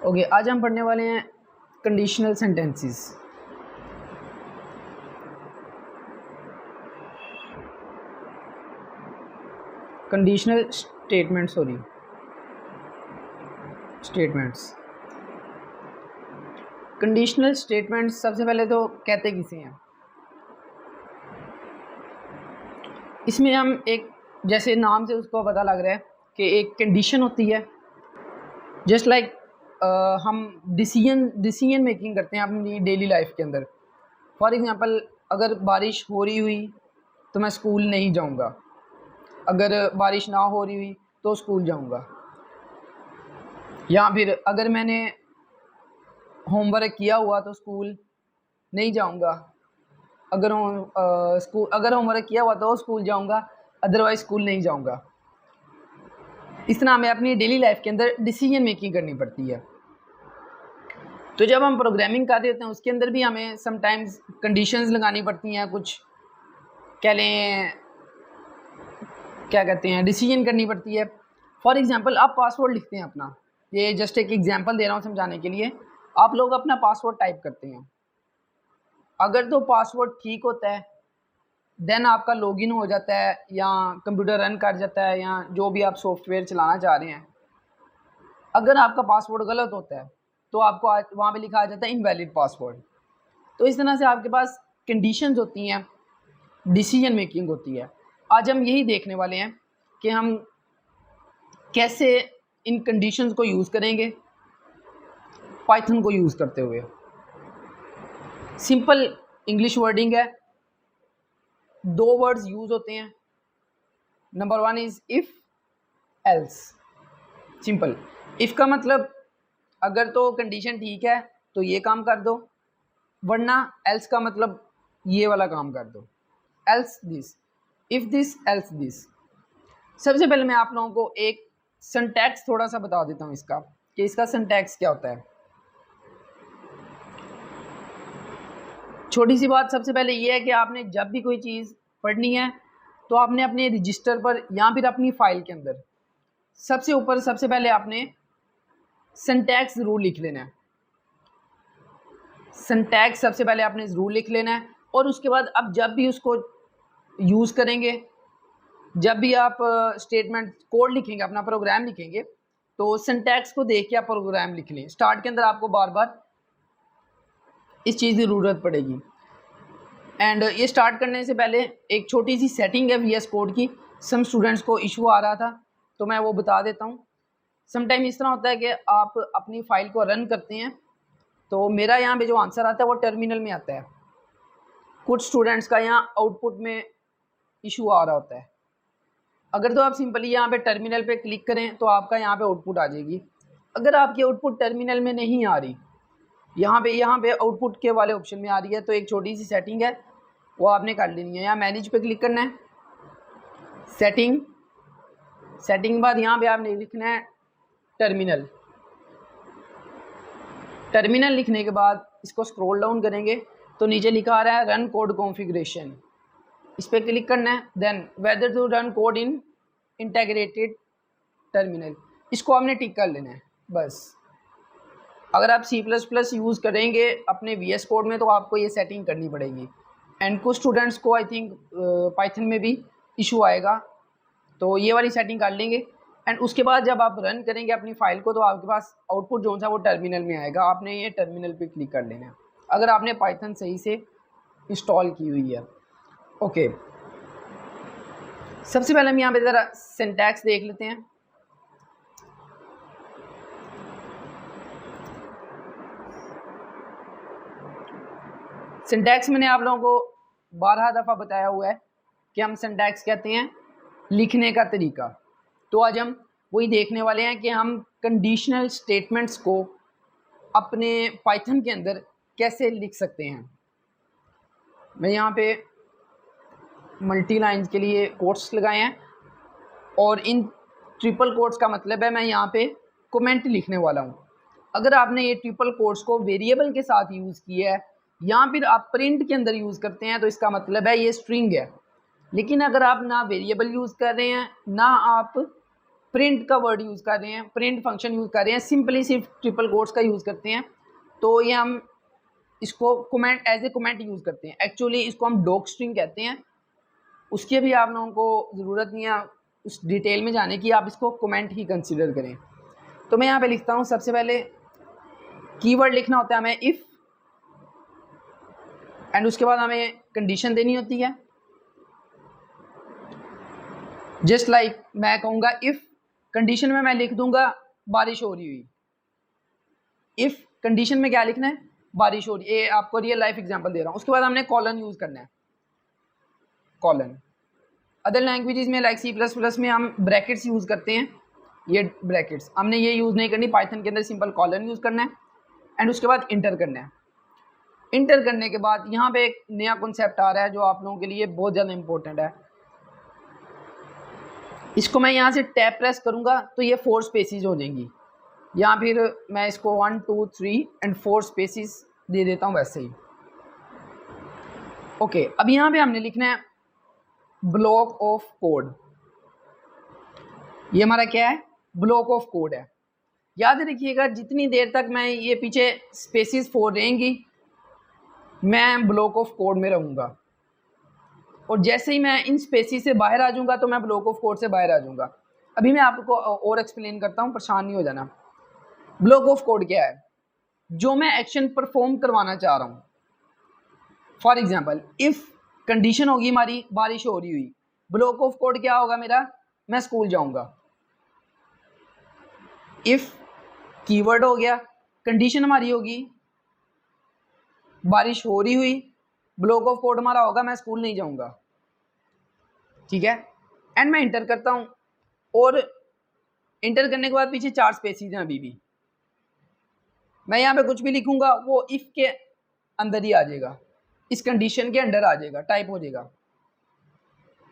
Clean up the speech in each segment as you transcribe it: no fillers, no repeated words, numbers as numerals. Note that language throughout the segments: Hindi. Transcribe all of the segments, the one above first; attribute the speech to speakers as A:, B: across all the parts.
A: ओके, आज हम पढ़ने वाले हैं conditional sentences. Conditional statements conditional statements सबसे पहले तो कहते किसे हैं। इसमें हम एक, जैसे नाम से उसको पता लग रहा है कि एक कंडीशन होती है। जस्ट लाइक हम डिसीजन मेकिंग करते हैं अपनी डेली लाइफ के अंदर। फॉर एग्जांपल, अगर बारिश हो रही हुई तो मैं स्कूल नहीं जाऊंगा, अगर बारिश ना हो रही हुई तो स्कूल जाऊंगा। या फिर अगर मैंने होमवर्क किया हुआ तो स्कूल नहीं जाऊंगा, अगर होमवर्क किया हुआ तो स्कूल जाऊंगा, अदरवाइज स्कूल नहीं जाऊंगा। इस तरह हमें अपनी डेली लाइफ के अंदर डिसीजन मेकिंग करनी पड़ती है। तो जब हम प्रोग्रामिंग कर रहे होते हैं उसके अंदर भी हमें समटाइम्स कंडीशंस लगानी पड़ती हैं, कुछ कह लें क्या कहते हैं, डिसीजन करनी पड़ती है। फॉर एग्जांपल, आप पासवर्ड लिखते हैं अपना, ये जस्ट एक एग्जांपल दे रहा हूँ समझाने के लिए। आप लोग अपना पासवर्ड टाइप करते हैं, अगर तो पासवर्ड ठीक होता है देन आपका लॉगिन हो जाता है या कंप्यूटर रन कर जाता है या जो भी आप सॉफ्टवेयर चलाना चाह रहे हैं। अगर आपका पासवर्ड गलत होता है तो आपको वहाँ पे लिखा आ जाता है इनवैलिड पासवर्ड। तो इस तरह से आपके पास कंडीशंस होती हैं, डिसीजन मेकिंग होती है। आज हम यही देखने वाले हैं कि हम कैसे इन कंडीशंस को यूज़ करेंगे पाइथन को यूज़ करते हुए। सिंपल इंग्लिश वर्डिंग है, दो वर्ड्स यूज़ होते हैं। Number one is if, else. Simple if का मतलब अगर तो कंडीशन ठीक है तो ये काम कर दो, वरना एल्स का मतलब ये वाला काम कर दो, else this, if this else this. सबसे पहले मैं आप लोगों को एक सिंटैक्स थोड़ा सा बता देता हूँ इसका, कि इसका सिंटैक्स क्या होता है। छोटी सी बात सबसे पहले ये है कि आपने जब भी कोई चीज़ पढ़नी है तो आपने अपने रजिस्टर पर या फिर अपनी फाइल के अंदर सबसे ऊपर सबसे पहले आपने सिंटैक्स ज़रूर लिख लेना है। सिंटैक्स सबसे पहले आपने ज़रूर लिख लेना है, और उसके बाद अब जब भी उसको यूज़ करेंगे, जब भी आप स्टेटमेंट कोड लिखेंगे, अपना प्रोग्राम लिखेंगे, तो सिंटैक्स को देख के आप प्रोग्राम लिख लें। स्टार्ट के अंदर आपको बार बार इस चीज़ की ज़रूरत पड़ेगी। एंड ये स्टार्ट करने से पहले एक छोटी सी सेटिंग है VS कोड की, सम स्टूडेंट्स को इशू आ रहा था तो मैं वो बता देता हूँ। समटाइम इस तरह होता है कि आप अपनी फाइल को रन करते हैं तो मेरा यहाँ पे जो आंसर आता है वो टर्मिनल में आता है, कुछ स्टूडेंट्स का यहाँ आउटपुट में इशू आ रहा होता है। अगर तो आप सिंपली यहाँ पे टर्मिनल पे क्लिक करें तो आपका यहाँ पे आउटपुट आ जाएगी। अगर आपकी आउटपुट टर्मिनल में नहीं आ रही, यहाँ पे आउटपुट के वाले ऑप्शन में आ रही है, तो एक छोटी सी सेटिंग है वो आपने कर लेनी है। यहाँ मैनेज पे क्लिक करना है, सेटिंग के बाद यहाँ पे आपने लिखना है टर्मिनल। टर्मिनल लिखने के बाद इसको स्क्रॉल डाउन करेंगे तो नीचे लिखा आ रहा है रन कोड कॉन्फ़िगरेशन, इस पर क्लिक करना है। Then whether to run code in integrated terminal, इसको आपने टिक कर लेना है बस। अगर आप C++ यूज़ करेंगे अपने VS कोड में तो आपको ये सेटिंग करनी पड़ेगी। एंड कुछ स्टूडेंट्स को आई थिंक पाइथन में भी इशू आएगा, तो ये वाली सेटिंग कर लेंगे। एंड उसके बाद जब आप रन करेंगे अपनी फाइल को तो आपके पास आउटपुट जो सा वो टर्मिनल में आएगा। आपने ये टर्मिनल पे क्लिक कर लेना है अगर आपने पाइथन सही से इंस्टॉल की हुई है। ओके, सबसे पहले हम यहाँ पे ज़रा सिंटैक्स देख लेते हैं। सिंटैक्स मैंने आप लोगों को 12 दफ़ा बताया हुआ है कि हम सिंटैक्स कहते हैं लिखने का तरीका। तो आज हम वही देखने वाले हैं कि हम कंडीशनल स्टेटमेंट्स को अपने पाइथन के अंदर कैसे लिख सकते हैं। मैं यहाँ पे मल्टी लाइन्स के लिए कोट्स लगाए हैं, और इन ट्रिपल कोट्स का मतलब है मैं यहाँ पे कमेंट लिखने वाला हूँ। अगर आपने ये ट्रिपल कोट्स को वेरिएबल के साथ यूज़ किया है या फिर आप प्रिंट के अंदर यूज़ करते हैं तो इसका मतलब है ये स्ट्रिंग है। लेकिन अगर आप ना वेरिएबल यूज़ कर रहे हैं ना आप प्रिंट का वर्ड यूज़ कर रहे हैं, प्रिंट फंक्शन यूज़ कर रहे हैं, सिंपली सिर्फ ट्रिपल कोट्स का यूज़ करते हैं, तो ये हम इसको comment as a comment use करते हैं। एक्चुअली इसको हम डॉक स्ट्रिंग कहते हैं। उसके भी आप लोगों को ज़रूरत नहीं है उस डिटेल में जाने की, आप इसको कमेंट ही कंसिडर करें। तो मैं यहाँ पे लिखता हूँ, सबसे पहले कीवर्ड लिखना होता है हमें इफ़, एंड उसके बाद हमें कंडीशन देनी होती है। जस्ट लाइक मैं कहूँगा इफ़, कंडीशन में मैं लिख दूंगा बारिश हो रही हुई। इफ़ कंडीशन में क्या लिखना है, बारिश हो रही है। ये आपको रियल लाइफ एग्जांपल दे रहा हूँ। उसके बाद हमने कॉलन यूज़ करना है, कॉलन। अदर लैंग्वेजेस में लाइक C++ में हम ब्रैकेट्स यूज़ करते हैं, ये ब्रैकेट्स हमने ये यूज़ नहीं करनी। पाइथन के अंदर सिंपल कॉलन यूज़ करना है, एंड उसके बाद इंटर करना है। इंटर करने के बाद यहाँ पे एक नया कॉन्सेप्ट आ रहा है जो आप लोगों के लिए बहुत ज़्यादा इंपॉर्टेंट है। इसको मैं यहाँ से टैब प्रेस करूँगा तो ये 4 स्पेसिस हो जाएंगी, या फिर मैं इसको 1 2 3 एंड 4 स्पेसिस दे देता हूँ वैसे ही। ओके, अब यहाँ पे हमने लिखना है ब्लॉक ऑफ कोड। ये हमारा क्या है, ब्लॉक ऑफ कोड है। याद रखिएगा जितनी देर तक मैं ये पीछे स्पेसिस 4 रहेंगी मैं ब्लॉक ऑफ कोड में रहूँगा, और जैसे ही मैं इन स्पेसिस से बाहर आ जाऊँगा तो मैं ब्लॉक ऑफ कोड से बाहर आ जाऊँगा। अभी मैं आपको और एक्सप्लेन करता हूँ, परेशान नहीं हो जाना। ब्लॉक ऑफ कोड क्या है, जो मैं एक्शन परफॉर्म करवाना चाह रहा हूँ। फॉर एग्जाम्पल इफ़ कंडीशन होगी हमारी बारिश हो रही हुई, ब्लॉक ऑफ कोड क्या होगा मेरा, मैं स्कूल जाऊँगा। इफ़ कीवर्ड हो गया, कंडीशन हमारी होगी बारिश हो रही हुई, ब्लॉक ऑफ कोड हमारा होगा मैं स्कूल नहीं जाऊँगा। ठीक है, एंड मैं इंटर करता हूँ, और इंटर करने के बाद पीछे 4 स्पेसिस हैं। अभी भी मैं यहाँ पे कुछ भी लिखूंगा वो इफ़ के अंदर ही आ जाएगा, इस कंडीशन के अंदर आ जाएगा, टाइप हो जाएगा।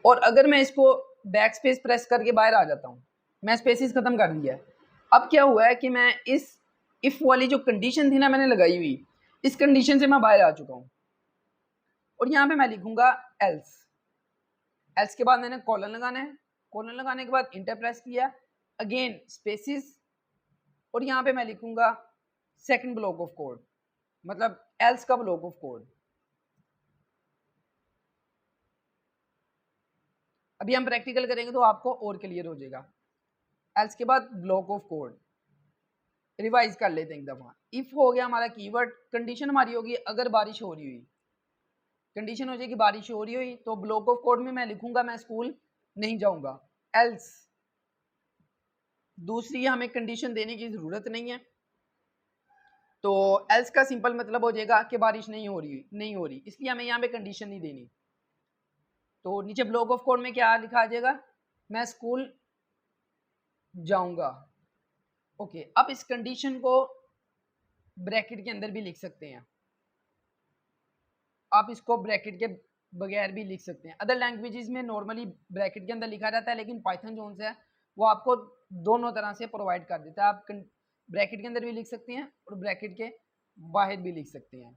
A: और अगर मैं इसको बैक स्पेस प्रेस करके बाहर आ जाता हूँ, मैं स्पेसिस ख़त्म कर दिया है। अब क्या हुआ है कि मैं इस इफ़ वाली जो कंडीशन थी ना मैंने लगाई हुई, इस कंडीशन से मैं बाहर आ चुका हूँ। और यहाँ पे मैं लिखूंगा एल्स। एल्स के बाद मैंने कॉलन लगाना है, कॉलन लगाने के बाद इंटर प्रेस किया, अगेन स्पेसिस, और यहाँ पे मैं लिखूंगा सेकंड ब्लॉक ऑफ कोड, मतलब एल्स का ब्लॉक ऑफ कोड। अभी हम प्रैक्टिकल करेंगे तो आपको और क्लियर हो जाएगा। एल्स के बाद ब्लॉक ऑफ कोड, रिवाइज कर लेते हैं एक दफ़ा। इफ़ हो गया हमारा कीवर्ड, कंडीशन हमारी होगी अगर बारिश हो रही हुई, कंडीशन हो जाएगी बारिश हो रही हुई, तो ब्लॉक ऑफ कोड में मैं लिखूंगा मैं स्कूल नहीं जाऊंगा। एल्स, दूसरी हमें कंडीशन देने की ज़रूरत नहीं है, तो एल्स का सिंपल मतलब हो जाएगा कि बारिश नहीं हो रही, इसलिए हमें यहाँ पे कंडीशन नहीं देनी। तो नीचे ब्लॉक ऑफ कोड में क्या लिखा आ जाएगा, मैं स्कूल जाऊंगा। ओके, अब इस कंडीशन को ब्रैकेट के अंदर भी लिख सकते हैं, आप इसको ब्रैकेट के बगैर भी लिख सकते हैं। अदर लैंग्वेजेस में नॉर्मली ब्रैकेट के अंदर लिखा जाता है, लेकिन पाइथन जो है वो आपको दोनों तरह से प्रोवाइड कर देता है। आप ब्रैकेट के अंदर भी लिख सकते हैं और ब्रैकेट के बाहर भी लिख सकते हैं।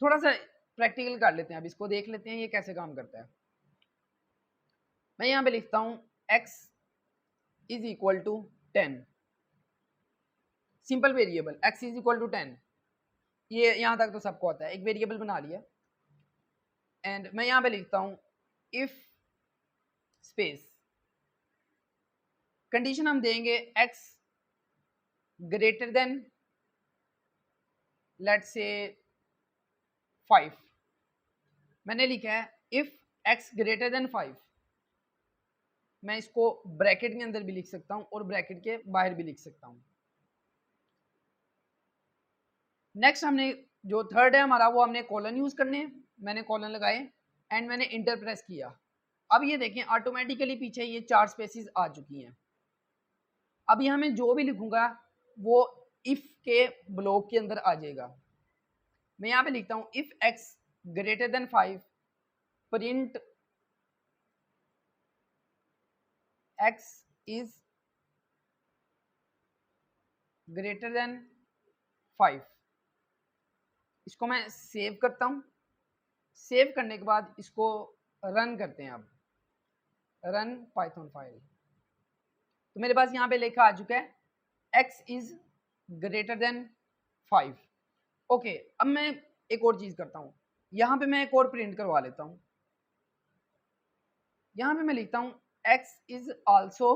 A: थोड़ा सा प्रैक्टिकल कर लेते हैं, अब इसको देख लेते हैं ये कैसे काम करता है। मैं यहाँ पे लिखता हूँ x is equal to 10, simple variable x is equal to 10, ये यहाँ तक तो सबको आता है, एक वेरिएबल बना लिया। एंड मैं यहाँ पे लिखता हूँ इफ स्पेस, कंडीशन हम देंगे x ग्रेटर देन लेट्स से 5। मैंने लिखा है इफ x ग्रेटर देन 5, मैं इसको ब्रैकेट के अंदर भी लिख सकता हूँ और ब्रैकेट के बाहर भी लिख सकता हूँ। नेक्स्ट हमने जो थर्ड है हमारा, वो हमने कॉलन यूज करने हैं। मैंने कॉलन लगाए एंड मैंने इंटर प्रेस किया। अब ये देखें ऑटोमेटिकली पीछे ये 4 स्पेसिस आ चुकी हैं। अब यहाँ मैं जो भी लिखूंगा वो इफ के ब्लॉक के अंदर आ जाएगा। मैं यहाँ पे लिखता हूँ if x greater than 5, print x is greater than 5। इसको मैं सेव करता हूँ। सेव करने के बाद इसको रन करते हैं। अब रन पाइथन फाइल, तो मेरे पास यहाँ पे लिखा आ चुका है x is greater than 5। Okay, अब मैं एक और चीज करता हूँ, यहाँ पे मैं एक और प्रिंट करवा लेता हूँ। यहाँ पे मैं लिखता हूँ x is also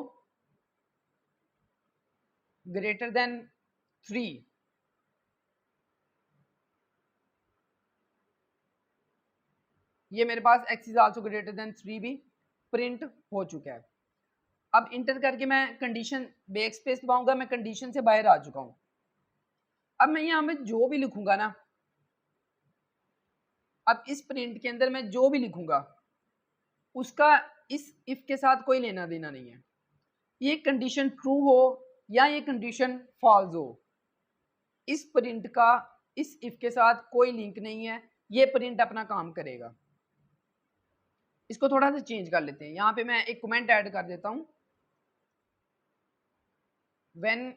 A: greater than 3। ये मेरे पास x is also greater than 3 भी प्रिंट हो चुका है। अब इंटर करके मैं कंडीशन बैक स्पेस दबाऊंगा, मैं कंडीशन से बाहर आ चुका हूं। अब मैं यहाँ में जो भी लिखूंगा ना, अब इस प्रिंट के अंदर मैं जो भी लिखूंगा उसका इस इफ के साथ कोई लेना देना नहीं है। ये कंडीशन ट्रू हो या ये कंडीशन फॉल्स हो, इस प्रिंट का इस इफ के साथ कोई लिंक नहीं है। ये प्रिंट अपना काम करेगा। इसको थोड़ा सा चेंज कर लेते हैं। यहाँ पे मैं एक कमेंट ऐड कर देता हूँ, when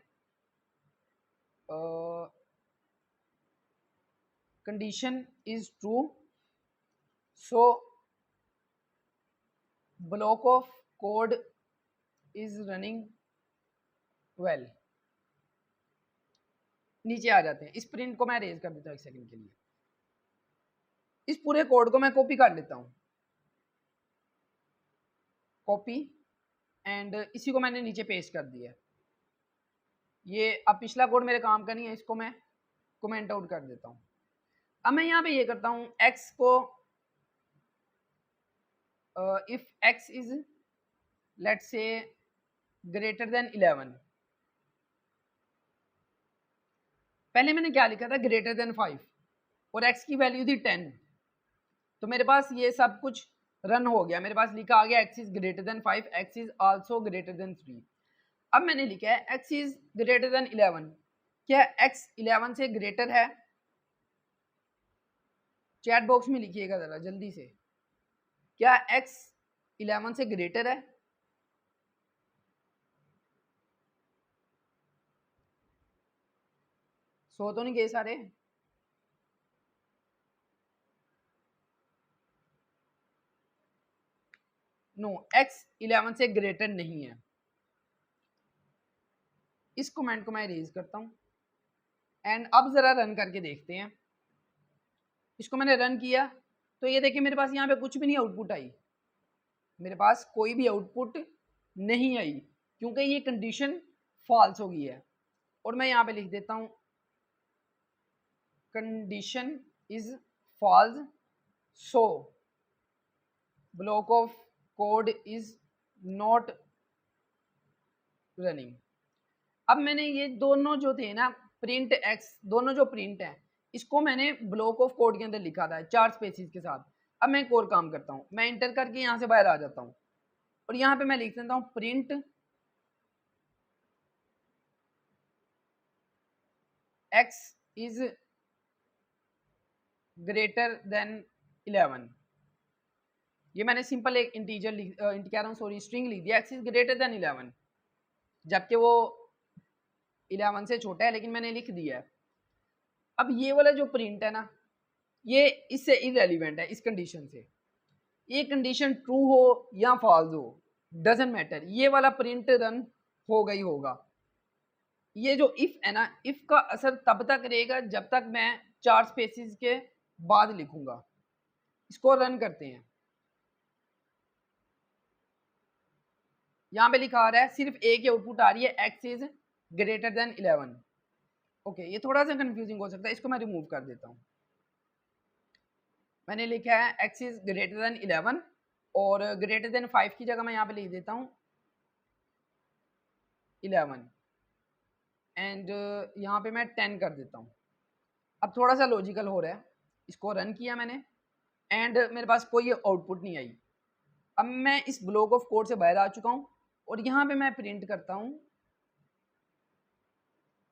A: condition is true, so block of code is running well। नीचे आ जाते हैं। इस प्रिंट को मैं रेज कर देता हूँ एक सेकंड के लिए। इस पूरे कोड को मैं कॉपी कर लेता हूँ, कॉपी, एंड इसी को मैंने नीचे पेस्ट कर दिया। ये अब पिछला कोड मेरे काम का नहीं है, इसको मैं कमेंट आउट कर देता हूँ। अब मैं यहाँ पे ये करता हूँ, x को if x is let's say greater then 11। पहले मैंने क्या लिखा था, ग्रेटर देन 5, और x की वैल्यू थी 10। तो मेरे पास ये सब कुछ रन हो गया, मेरे पास लिखा आ गया x is greater than 5, x is also greater than 3। अब मैंने लिखा है x इज ग्रेटर देन 11। क्या x 11 से ग्रेटर है? चैट बॉक्स में लिखिएगा जरा जल्दी से, क्या x 11 से ग्रेटर है? सो तो नहीं गए सारे? नो, x 11 से ग्रेटर नहीं है। इस कमेंट को मैं रेज करता हूं, एंड अब जरा रन करके देखते हैं। इसको मैंने रन किया तो ये देखिए मेरे पास यहाँ पे कुछ भी नहीं आउटपुट आई, मेरे पास कोई भी आउटपुट नहीं आई, क्योंकि ये कंडीशन फॉल्स हो गई है। और मैं यहाँ पे लिख देता हूँ condition is false, so block of code is not running. अब मैंने ये दोनों जो थे ना, प्रिंट एक्स, दोनों जो प्रिंट है, इसको मैंने ब्लॉक ऑफ कोड के अंदर लिखा था 4 स्पेसिस के साथ। अब मैं एक और काम करता हूँ, मैं इंटर करके यहाँ से बाहर आ जाता हूँ और यहाँ पे मैं लिख देता हूँ print x is greater then 11। ये मैंने सिंपल एक इंटीजर कह रहा हूँ सॉरी, स्ट्रिंग लिख दिया, एक्स इज ग्रेटर देन 11, जबकि वो 11 से छोटा है, लेकिन मैंने लिख दिया है। अब ये वाला जो प्रिंट है ना, ये इससे इररेलेवेंट है इस कंडीशन से। ये कंडीशन ट्रू हो या फॉल्स हो, डजंट मैटर, ये वाला प्रिंट रन हो गई होगा। ये जो इफ है ना, इफ का असर तब तक रहेगा जब तक मैं 4 स्पेसिस के बाद लिखूंगा। इसको रन करते हैं। यहाँ पे लिखा आ रहा है सिर्फ एक ही आउटपुट आ रही है, x is greater then 11। Okay, ये थोड़ा सा कंफ्यूजिंग हो सकता है, इसको मैं रिमूव कर देता हूँ। मैंने लिखा है एक्स इज ग्रेटर देन 11 और ग्रेटर देन 5 की जगह मैं यहाँ पे लिख देता हूँ 11, एंड यहाँ पे मैं 10 कर देता हूँ। अब थोड़ा सा लॉजिकल हो रहा है। इसको रन किया मैंने एंड मेरे पास कोई आउटपुट नहीं आई। अब मैं इस ब्लॉक ऑफ कोड से बाहर आ चुका हूँ और यहाँ पे मैं प्रिंट करता हूँ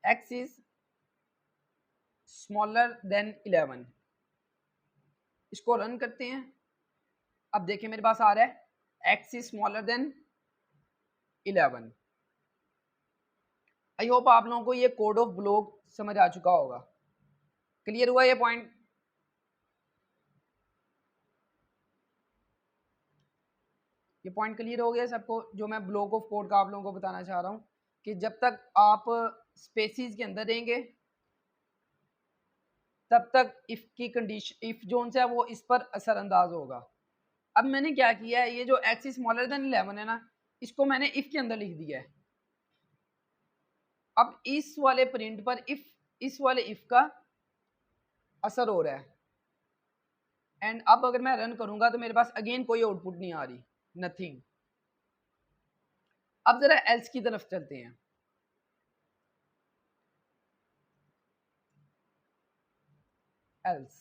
A: एक्स इज स्मॉलर देन 11। इसको रन करते हैं। अब देखिए मेरे पास आ रहा है x is smaller then 11। I hope आप लोगों को ये कोड ऑफ ब्लॉक समझ आ चुका होगा। क्लियर हुआ ये पॉइंट? ये पॉइंट क्लियर हो गया सबको, जो मैं ब्लॉक ऑफ कोड का आप लोगों को बताना चाह रहा हूँ कि जब तक आप स्पेसिस के अंदर रहेंगे तब तक इफ की कंडीशन, इफ जोन से है वो इस पर असरअंदाज होगा। अब मैंने क्या किया है, ये जो एक्स स्मॉलर देन 11 है ना, इसको मैंने इफ के अंदर लिख दिया है। अब इस वाले प्रिंट पर इस वाले इफ का असर हो रहा है, एंड अब अगर मैं रन करूंगा तो मेरे पास अगेन कोई आउटपुट नहीं आ रही, नथिंग। अब जरा एल्स की तरफ चलते हैं। एल्स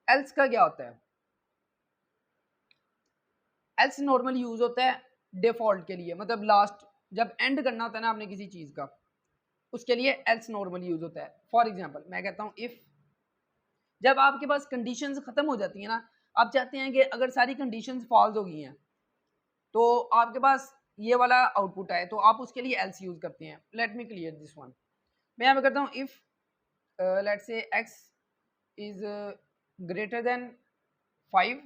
A: एल्स का क्या होता है? एल्स नॉर्मल यूज होता है डिफॉल्ट के लिए, मतलब लास्ट जब एंड करना होता है ना आपने किसी चीज का, उसके लिए एल्स नॉर्मल यूज होता है। फॉर एग्जांपल मैं कहता हूं इफ, जब आपके पास कंडीशंस खत्म हो जाती है ना, आप चाहते हैं कि अगर सारी कंडीशंस फॉल्स हो गई हैं तो आपके पास ये वाला आउटपुट आए, तो आप उसके लिए एल्स यूज करते हैं। Let me clear this one. मैं यहाँ पे करता हूँ इफ लेट से x is greater than 5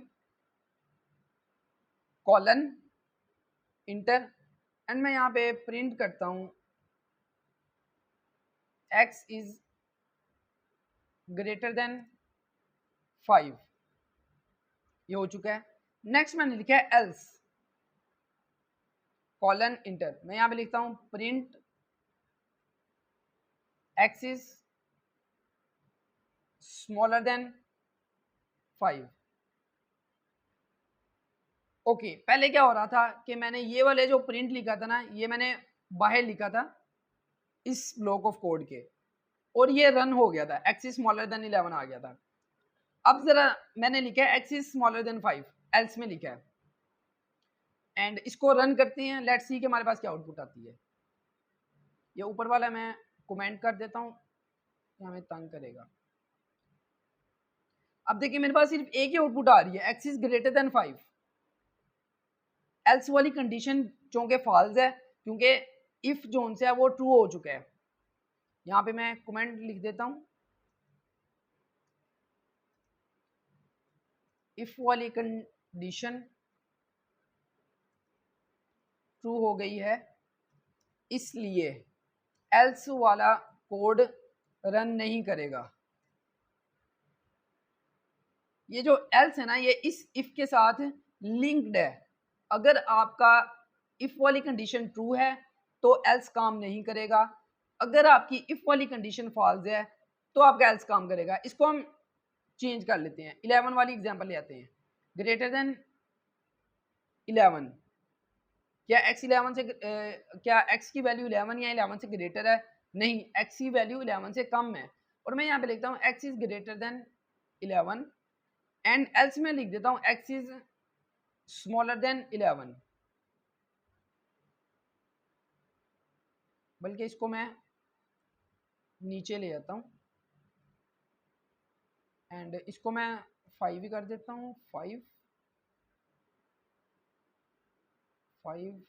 A: colon inter, and मैं यहाँ पे प्रिंट करता हूँ एक्स इज ग्रेटर देन 5। ये हो चुका है। नेक्स्ट मैंने लिखा है एल्स कॉलन इंटर, मैं यहाँ पे लिखता हूँ print x is smaller then 5। Okay, पहले क्या हो रहा था कि मैंने ये वाले जो प्रिंट लिखा था ना, ये मैंने बाहर लिखा था इस ब्लॉक ऑफ कोड के, और ये रन हो गया था, एक्स इज स्मॉलर देन 11 आ गया था। अब जरा मैंने लिखा है x is smaller then 5, else में लिखा है, एंड इसको रन करते हैं। लेट्स सी कि हमारे पास क्या आउटपुट आती है। ये ऊपर वाला मैं कमेंट कर देता हूँ, हमें तंग करेगा। अब देखिए मेरे पास सिर्फ एक ही आउटपुट आ रही है, x is greater than 5। Else वाली कंडीशन चूंकि फॉल्स है, क्योंकि इफ जोन से है वो ट्रू हो चुका है। यहाँ पे मैं कमेंट लिख देता हूँ, इफ वाली कंडीशन ट्रू हो गई है, इसलिए एल्स वाला कोड रन नहीं करेगा। ये जो एल्स है ना, ये इस इफ के साथ लिंक्ड है। अगर आपका इफ वाली कंडीशन ट्रू है तो एल्स काम नहीं करेगा, अगर आपकी इफ वाली कंडीशन फॉल्स है तो आपका एल्स काम करेगा। इसको हम चेंज कर लेते हैं, 11 वाली एग्जांपल ले आते हैं। ग्रेटर देन 11, क्या एक्स 11 से क्या एक्स की वैल्यू 11 या 11 से ग्रेटर है? नहीं, एक्स की वैल्यू 11 से कम है। और मैं यहाँ पे लिखता हूँ x is greater then 11, and else में लिख देता हूँ एक्स इज स्मॉलर देन 11। बल्कि इसको मैं नीचे ले जाता हूँ, एंड इसको मैं 5 ही कर देता हूँ। 5 5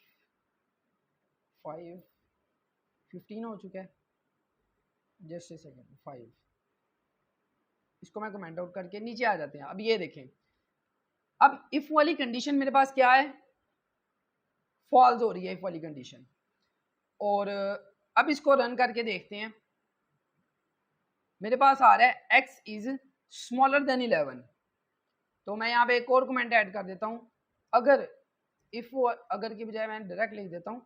A: 5 15 हो चुका है। जस्ट ए सेकेंड, 5, इसको मैं कमेंट आउट करके नीचे आ जाते हैं। अब ये देखें, अब इफ वाली कंडीशन मेरे पास क्या है, फॉल्स हो रही है इफ वाली कंडीशन। और अब इसको रन करके देखते हैं, मेरे पास आ रहा है एक्स इज स्मॉलर देन 11। तो मैं यहाँ पे एक और कमेंट ऐड कर देता हूँ, अगर इफ, अगर की बजाय मैं डायरेक्ट लिख देता हूँ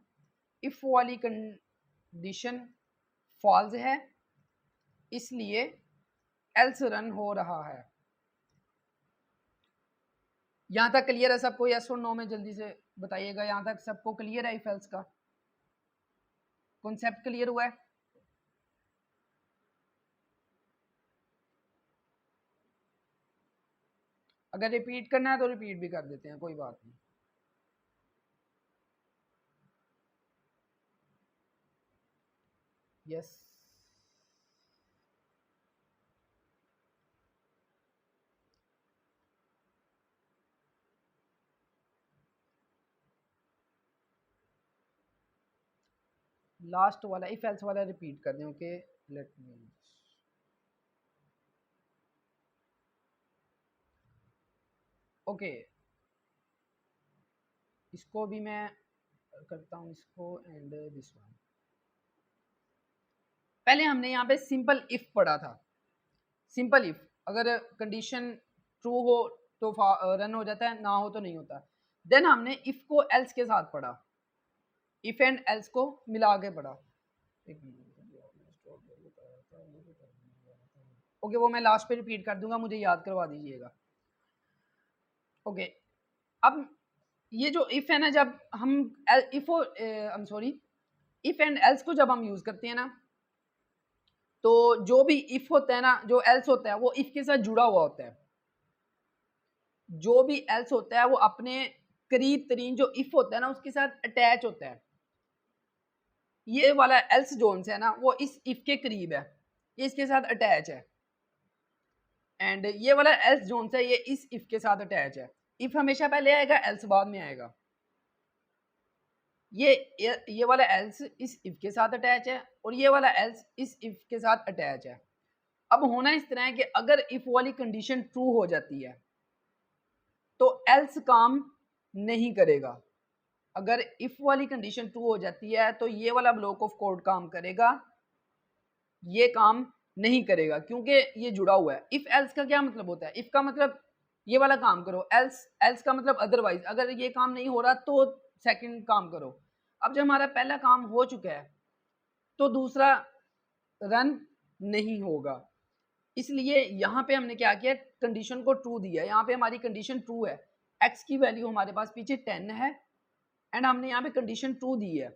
A: इफ वाली कंडीशन फॉल्स है इसलिए एल्स रन हो रहा है। यहाँ तक क्लियर है सबको? यस और नो में जल्दी से बताइएगा। यहाँ तक सबको क्लियर है? इफ एल्स का कॉन्सेप्ट क्लियर हुआ है? अगर रिपीट करना है तो रिपीट भी कर देते हैं, कोई बात नहीं। यस, लास्ट वाला इफ एल्स वाला रिपीट कर दें। ओके, लेट मी, ओके, इसको भी मैं करता हूँ, इसको एंड दिस वन। पहले हमने यहाँ पे सिंपल इफ पढ़ा था। सिंपल इफ, अगर कंडीशन ट्रू हो तो रन हो जाता है, ना हो तो नहीं होता। देन हमने इफ को एल्स के साथ पढ़ा, इफ एंड एल्स को मिला के पढ़ा। ओके, वो मैं लास्ट पे रिपीट कर दूंगा, मुझे याद करवा दीजिएगा। ओके, अब ये जो इफ है ना, जब हम if I am sorry if and else को जब हम यूज करते हैं ना, तो जो भी इफ होता है ना, जो एल्स होता है वो इफ के साथ जुड़ा हुआ होता है। जो भी एल्स होता है वो अपने करीब तरीन जो इफ होता है ना उसके साथ अटैच होता है। ये वाला एल्स जोन्स है ना वो इस इफ के करीब है, ये इसके साथ अटैच है। एंड ये वाला एल्स जोन्स है, ये इस इफ के साथ अटैच है। इफ हमेशा पहले आएगा, एल्स बाद में आएगा। ये वाला एल्स इस इफ के साथ अटैच है और ये वाला एल्स इस इफ के साथ अटैच है। अब होना इस तरह है कि अगर इफ वाली कंडीशन ट्रू हो जाती है तो एल्स काम नहीं करेगा। अगर इफ वाली कंडीशन ट्रू हो जाती है तो ये वाला ब्लॉक ऑफ कोड काम करेगा, ये काम नहीं करेगा क्योंकि ये जुड़ा हुआ है। इफ एल्स का क्या मतलब होता है? इफ का मतलब ये वाला काम करो, एल्स एल्स का मतलब अदरवाइज, अगर ये काम नहीं हो रहा तो सेकंड काम करो। अब जब हमारा पहला काम हो चुका है तो दूसरा रन नहीं होगा। इसलिए यहाँ पे हमने क्या किया, कंडीशन को ट्रू दिया। यहाँ पे हमारी कंडीशन ट्रू है, एक्स की वैल्यू हमारे पास पीछे 10 है एंड हमने यहाँ पे कंडीशन ट्रू दी है,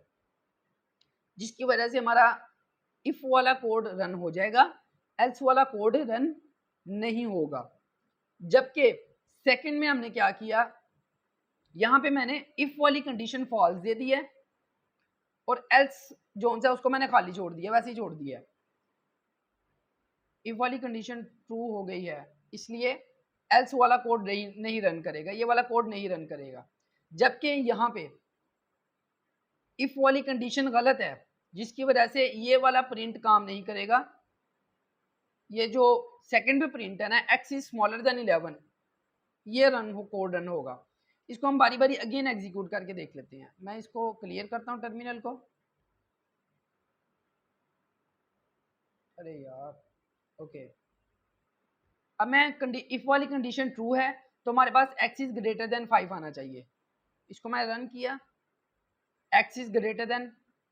A: जिसकी वजह से हमारा इफ वाला कोड रन हो जाएगा, एल्स वाला कोड रन नहीं होगा। जबकि सेकंड में हमने क्या किया, यहाँ पे मैंने इफ वाली कंडीशन फॉल्स दे दी है और एल्स जो है उसको मैंने खाली छोड़ दिया, वैसे ही छोड़ दिया है। इफ वाली कंडीशन ट्रू हो गई है इसलिए एल्स वाला कोड नहीं रन करेगा, ये वाला कोड नहीं रन करेगा। जबकि यहाँ पे इफ वाली कंडीशन गलत है जिसकी वजह से ये वाला प्रिंट काम नहीं करेगा। ये जो सेकंड पे प्रिंट है ना, एक्स इज स्मॉलर देन 11, ये कोड रन होगा। इसको हम बारी बारी अगेन एग्जीक्यूट करके देख लेते हैं। मैं इसको क्लियर करता हूँ टर्मिनल को। अरे यार, ओके। अब मैं इफ वाली कंडीशन ट्रू है तो हमारे पास एक्स इज ग्रेटर देन 5 आना चाहिए। इसको मैं रन किया, एक्स इज ग्रेटर देन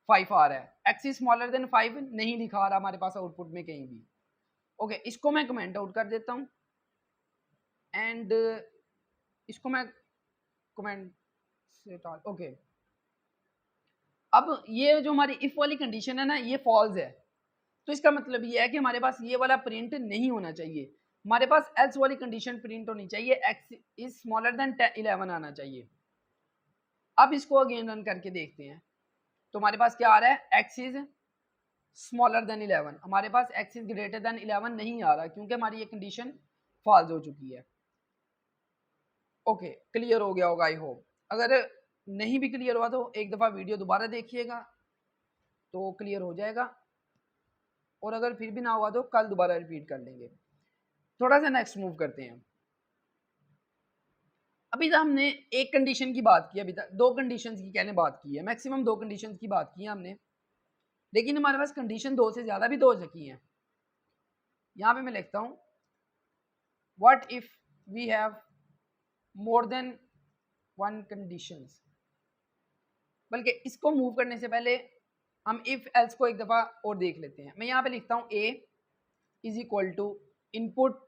A: 5 आ रहा है, एक्स इज स्मॉलर देन 5 नहीं लिखा आ रहा हमारे पास आउटपुट में कहीं भी। ओके, इसको मैं कमेंट आउट कर देता हूँ एंड इसको मैं कमेंट से ओके। अब ये जो हमारी इफ वाली कंडीशन है ना, ये फॉल्स है, तो इसका मतलब ये है कि हमारे पास ये वाला प्रिंट नहीं होना चाहिए। हमारे पास एल्स वाली कंडीशन प्रिंट होनी चाहिए, एक्स इज स्मॉलर देन 11 आना चाहिए। अब इसको अगेन रन करके देखते हैं तो हमारे पास क्या आ रहा है, एक्स इज स्मॉलर देन 11। हमारे पास एक्स इज ग्रेटर देन 11 नहीं आ रहा क्योंकि हमारी ये कंडीशन फॉल्स हो चुकी है। ओके, क्लियर हो गया होगा आई होप। अगर नहीं भी क्लियर हुआ तो एक दफ़ा वीडियो दोबारा देखिएगा तो क्लियर हो जाएगा, और अगर फिर भी ना हुआ तो कल दोबारा रिपीट कर लेंगे। थोड़ा सा नेक्स्ट मूव करते हैं। अभी तक हमने एक कंडीशन की बात की, अभी तक दो कंडीशंस की कहने बात की है, मैक्सिमम दो कंडीशंस की बात की है हमने, लेकिन हमारे पास कंडीशन दो से ज़्यादा भी दो हो सकी हैं। यहाँ पे मैं लिखता हूँ what if we have more than one conditions. बल्कि इसको मूव करने से पहले हम इफ एल्स को एक दफ़ा और देख लेते हैं। मैं यहाँ पे लिखता हूँ a is equal to input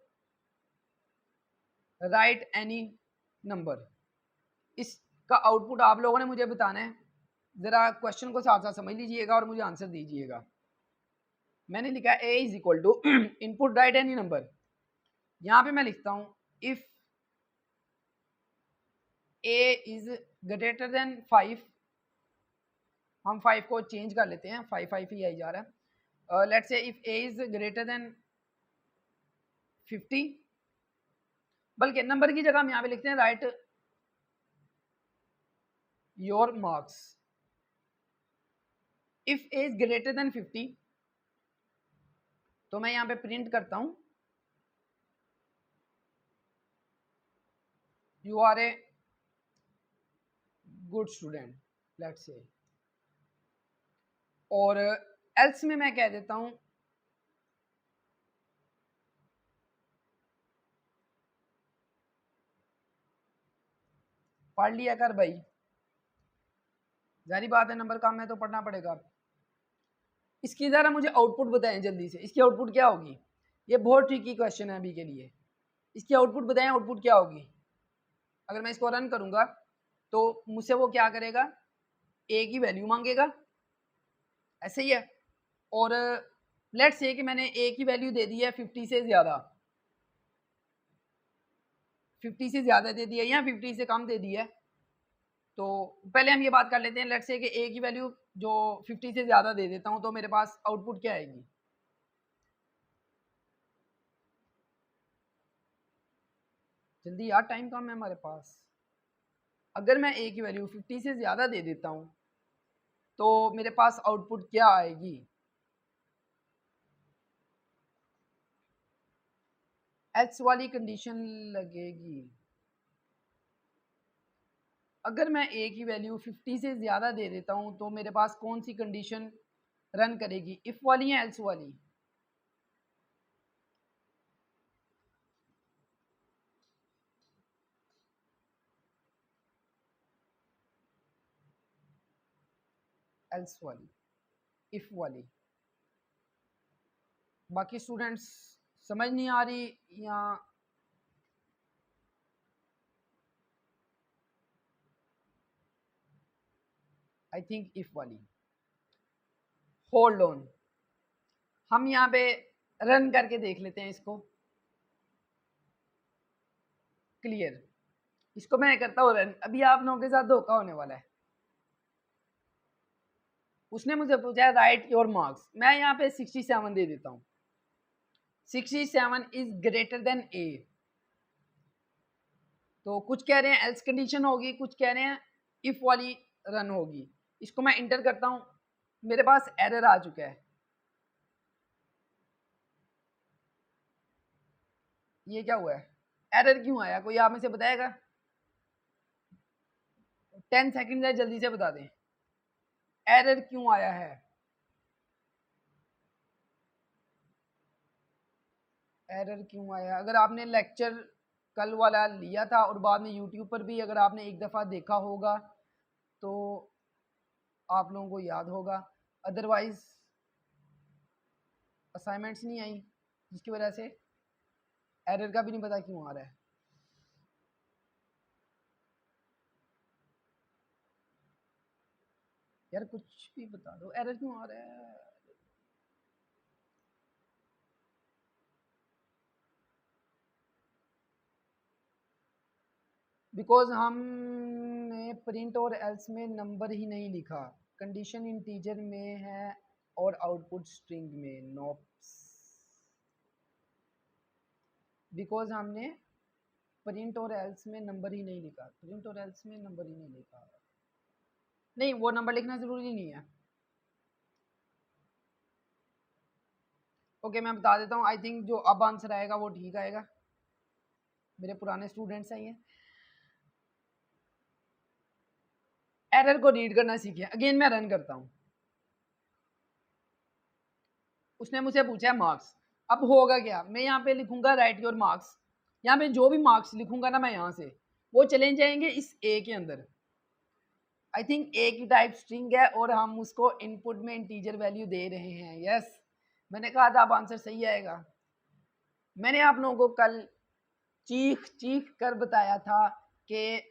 A: right any number. इसका आउटपुट आप लोगों ने मुझे बताना है, ज़रा क्वेश्चन को साथ साथ समझ लीजिएगा और मुझे आंसर दीजिएगा। मैंने लिखा a is equal to input right any number. यहाँ पे मैं लिखता हूँ if a is greater than 5, हम 5 को चेंज कर लेते हैं, 5 ही आई जा रहा है। Let's say if a is greater than 50, बल्कि नंबर की जगह हम यहाँ पे लिखते हैं write your marks. If a is greater than 50 तो मैं यहाँ पे प्रिंट करता हूँ you are a good student, let's say. और एल्स में मैं कह देता हूँ पढ़ लिया कर भाई, जारी बात है नंबर कम है तो पढ़ना पड़ेगा। इसकी ज़रा मुझे आउटपुट बताएं जल्दी से, इसकी आउटपुट क्या होगी? ये बहुत ट्रिकी क्वेश्चन है अभी के लिए। इसकी आउटपुट बताएं, आउटपुट क्या होगी? अगर मैं इसको रन करूंगा तो मुझसे वो क्या करेगा, ए की वैल्यू मांगेगा, ऐसे ही है। और लेट्स से कि मैंने ए की वैल्यू दे दी है 50 से ज़्यादा, 50 से ज़्यादा दे दी है या 50 से कम दे दी है। तो पहले हम ये बात कर लेते हैं, लेट्स से कि ए की वैल्यू जो 50 से ज़्यादा दे देता हूँ तो मेरे पास आउटपुट क्या आएगी? जल्दी यार, टाइम कम है हमारे पास। अगर मैं ए की वैल्यू 50 से ज़्यादा दे देता हूँ तो मेरे पास आउटपुट क्या आएगी? एल्स वाली कंडीशन लगेगी। अगर मैं ए की वैल्यू 50 से ज़्यादा दे देता हूँ तो मेरे पास कौन सी कंडीशन रन करेगी, इफ़ वाली या एल्स वाली? एल्स वाली, इफ़ वाली। बाकी स्टूडेंट्स समझ नहीं आ रही या? आई थिंक इफ़ वाली। होल्ड ऑन, हम यहाँ पे रन करके देख लेते हैं इसको। क्लियर, इसको मैं करता हूँ रन। अभी आप लोगों के साथ धोखा होने वाला है। उसने मुझे पूछा है राइट योर मार्क्स, मैं यहाँ पे 67 दे देता हूँ। 67 इज ग्रेटर देन ए। तो कुछ कह रहे हैं एल्स कंडीशन होगी, कुछ कह रहे हैं इफ वाली रन होगी। इसको मैं इंटर करता हूँ, मेरे पास एरर आ चुका है। ये क्या हुआ है, एरर क्यों आया, कोई आप में से बताएगा? 10 सेकंड है, जल्दी से बता दें एरर क्यों आया है। एरर क्यों आया? अगर आपने लेक्चर कल वाला लिया था और बाद में यूट्यूब पर भी अगर आपने एक दफ़ा देखा होगा तो आप लोगों को याद होगा। अदरवाइज असाइनमेंट्स नहीं आई जिसकी वजह से एरर का भी नहीं पता क्यों आ रहा है। यार कुछ भी बता दो, एरर क्यों आ रहा है? बिकॉज हमने प्रिंट और एल्स में नंबर ही नहीं लिखा, कंडीशन इंटीजर में है और आउटपुट स्ट्रिंग में। नोप्स, बिकॉज हमने प्रिंट और एल्स में नंबर ही नहीं लिखा, प्रिंट और एल्स में नंबर ही नहीं लिखा। नहीं, वो नंबर लिखना ज़रूरी नहीं है। ओके, मैं बता देता हूँ। आई थिंक जो अब आंसर आएगा वो ठीक आएगा। मेरे पुराने स्टूडेंट्स हैं ये। एरर को रीड करना सीखें। अगेन मैं रन करता हूँ। उसने मुझे पूछा है मार्क्स। अब होगा क्या, मैं यहाँ पे लिखूंगा राइट योर मार्क्स। यहाँ पे जो भी मार्क्स लिखूंगा ना मैं यहाँ से, वो चले जाएंगे इस ए के अंदर। आई थिंक ए की टाइप स्ट्रिंग है और हम उसको इनपुट में इंटीजर वैल्यू दे रहे हैं। यस, मैंने कहा था अब आंसर सही आएगा। मैंने आप लोगों को कल चीख चीख कर बताया था कि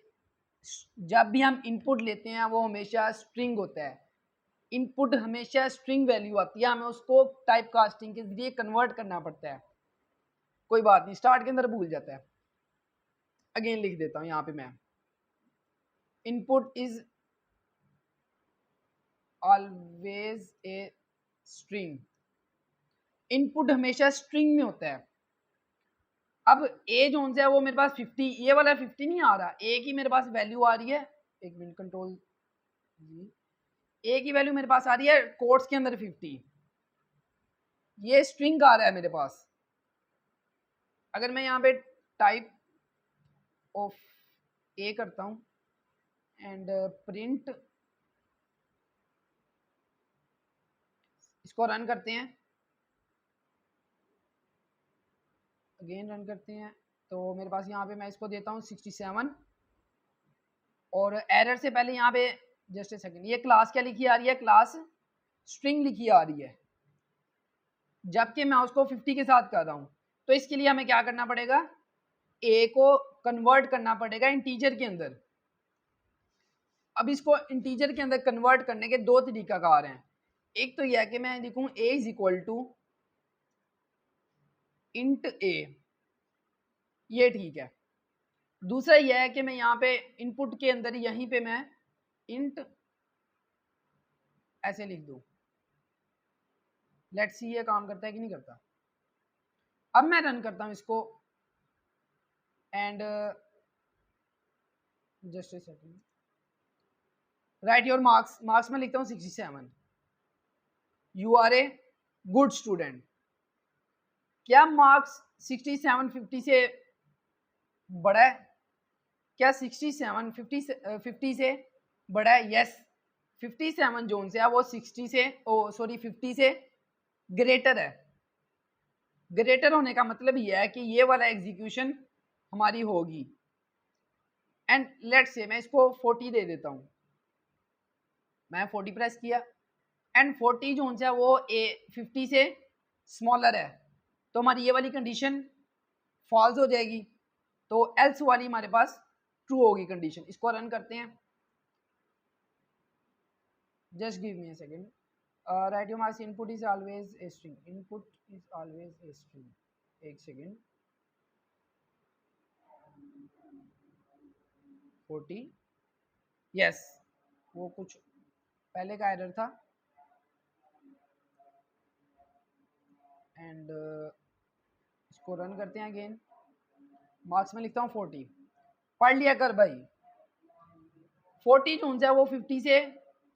A: जब भी हम इनपुट लेते हैं वो हमेशा स्ट्रिंग होता है। इनपुट हमेशा स्ट्रिंग वैल्यू आती है, हमें उसको टाइप कास्टिंग के जरिए कन्वर्ट करना पड़ता है। कोई बात नहीं, स्टार्ट के अंदर भूल जाता है। अगेन लिख देता हूँ यहाँ पे मैं, input is always a string. Input हमेशा स्ट्रिंग में होता है। अब ए जो है वो मेरे पास 50, ये वाला 50 नहीं आ रहा, ए की मेरे पास वैल्यू आ रही है, एक मिनट कंट्रोल जी, ए की वैल्यू मेरे पास आ रही है कोट्स के अंदर 50। ये स्ट्रिंग आ रहा है मेरे पास। अगर मैं यहाँ पे टाइप ऑफ ए करता हूँ एंड प्रिंट, इसको रन करते हैं, अगेन रन करते हैं। तो मेरे पास यहाँ पे मैं इसको देता हूँ 67, और एरर से पहले यहाँ पे जस्ट ए सेकंड, ये क्लास क्या लिखी आ रही है, क्लास स्ट्रिंग लिखी आ रही है, जबकि मैं उसको 50 के साथ कर रहा हूँ। तो इसके लिए हमें क्या करना पड़ेगा, ए को कन्वर्ट करना पड़ेगा इंटीजर के अंदर। अब इसको इंटीजर के अंदर कन्वर्ट करने के दो तरीकाकार हैं। एक तो यह है कि मैं लिखूँ a is equal to int a, ये ठीक है। दूसरा यह है कि मैं यहाँ पे इनपुट के अंदर यहीं पे मैं इंट ऐसे लिख दूँ। लेट्स सी ये काम करता है कि नहीं करता। अब मैं रन करता हूँ इसको, and just a second, write your marks, marks में लिखता हूँ 67, you are a good student. क्या मार्क्स 67 50 से बड़ा है? क्या 67 50 से बड़ा है? यस, 57 जोन से है वो 60 से, ओ सॉरी 50 से ग्रेटर है। ग्रेटर होने का मतलब यह है कि ये वाला एग्जीक्यूशन हमारी होगी। एंड लेट्स से मैं इसको 40 दे देता हूँ, मैं 40 प्रेस किया, एंड 40 जोन से है वो 50 से स्मॉलर है, तो हमारी ये वाली कंडीशन फॉल्स हो जाएगी। तो एल्स वाली हमारे पास ट्रू होगी कंडीशन। इसको रन करते हैं, just give me a second, write your marks, input is always a string, input is always a string, एक सेकंड, 40, यस, वो कुछ पहले का एरर था। एंड इसको रन करते हैं अगेन, मार्क्स में लिखता हूँ 40। पढ़ लिया कर भाई, 40 जो है वो 50 से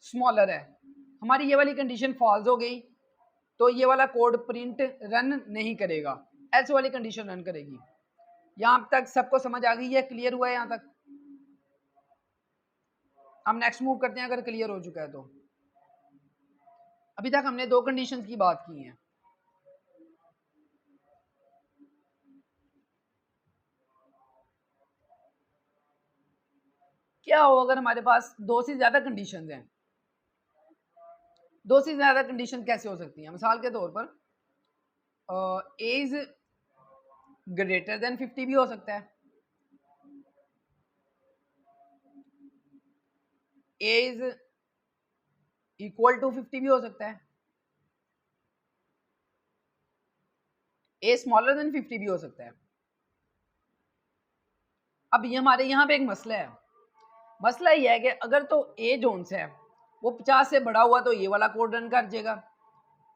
A: स्मॉलर है, हमारी ये वाली कंडीशन फॉल्स हो गई, तो ये वाला कोड प्रिंट रन नहीं करेगा, एल्स वाली कंडीशन रन करेगी। यहाँ तक सबको समझ आ गई है, क्लियर हुआ है यहाँ तक? हम नेक्स्ट मूव करते हैं अगर क्लियर हो चुका है तो। अभी तक हमने दो कंडीशंस की बात की है। क्या हो अगर हमारे पास दो से ज्यादा कंडीशंस हैं? दो से ज्यादा कंडीशन कैसे हो सकती हैं? मिसाल के तौर पर ए इज ग्रेटर देन 50 भी हो सकता है, ए इज इक्वल टू 50 भी हो सकता है, ए स्मॉलर देन 50 भी हो सकता है। अब ये हमारे यहाँ पे एक मसला है, मसला ये है कि अगर तो ए जोन से है वो 50 से बड़ा हुआ तो ये वाला कोड रन कर देगा,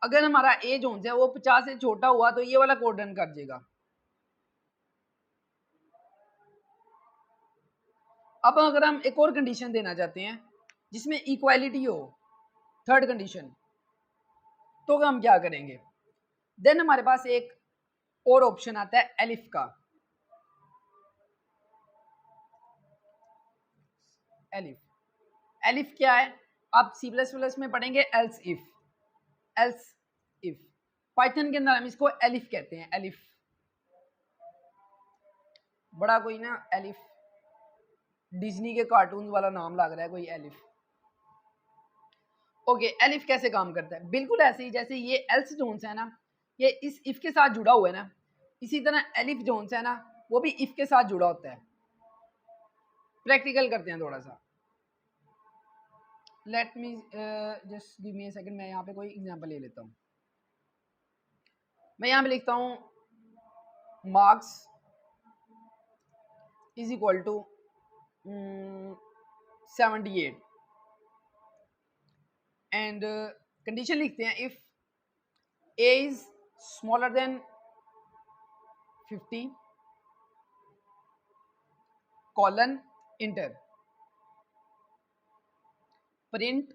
A: अगर हमारा ए जोन से है वो 50 से छोटा हुआ तो ये वाला कोड रन कर देगा। अब अगर हम एक और कंडीशन देना चाहते हैं जिसमें इक्वालिटी हो, थर्ड कंडीशन, तो हम क्या करेंगे? देन हमारे पास एक और ऑप्शन आता है एलिफ का। एलिफ, एलिफ क्या है? आप सी प्लस प्लस में पढ़ेंगे else if, else if. Python के अंदर हम इसको एलिफ कहते हैं, एलिफ। बड़ा कोई ना एलिफ, डिज्नी के कार्टून वाला नाम लग रहा है कोई, एलिफ। ओके, एलिफ कैसे काम करता है? बिल्कुल ऐसे ही जैसे ये एल्स जोन्स है ना, ये इस इफ के साथ जुड़ा हुआ है ना, इसी तरह एलिफ जोन्स है ना वो भी इफ के साथ जुड़ा होता है। प्रैक्टिकल करते हैं थोड़ा सा। Let me just give me a second, मैं यहाँ पे कोई एग्जांपल ले लेता हूँ। मैं यहाँ पे लिखता हूँ marks is equal to 78, and condition लिखते हैं if a is smaller than 50 colon enter print,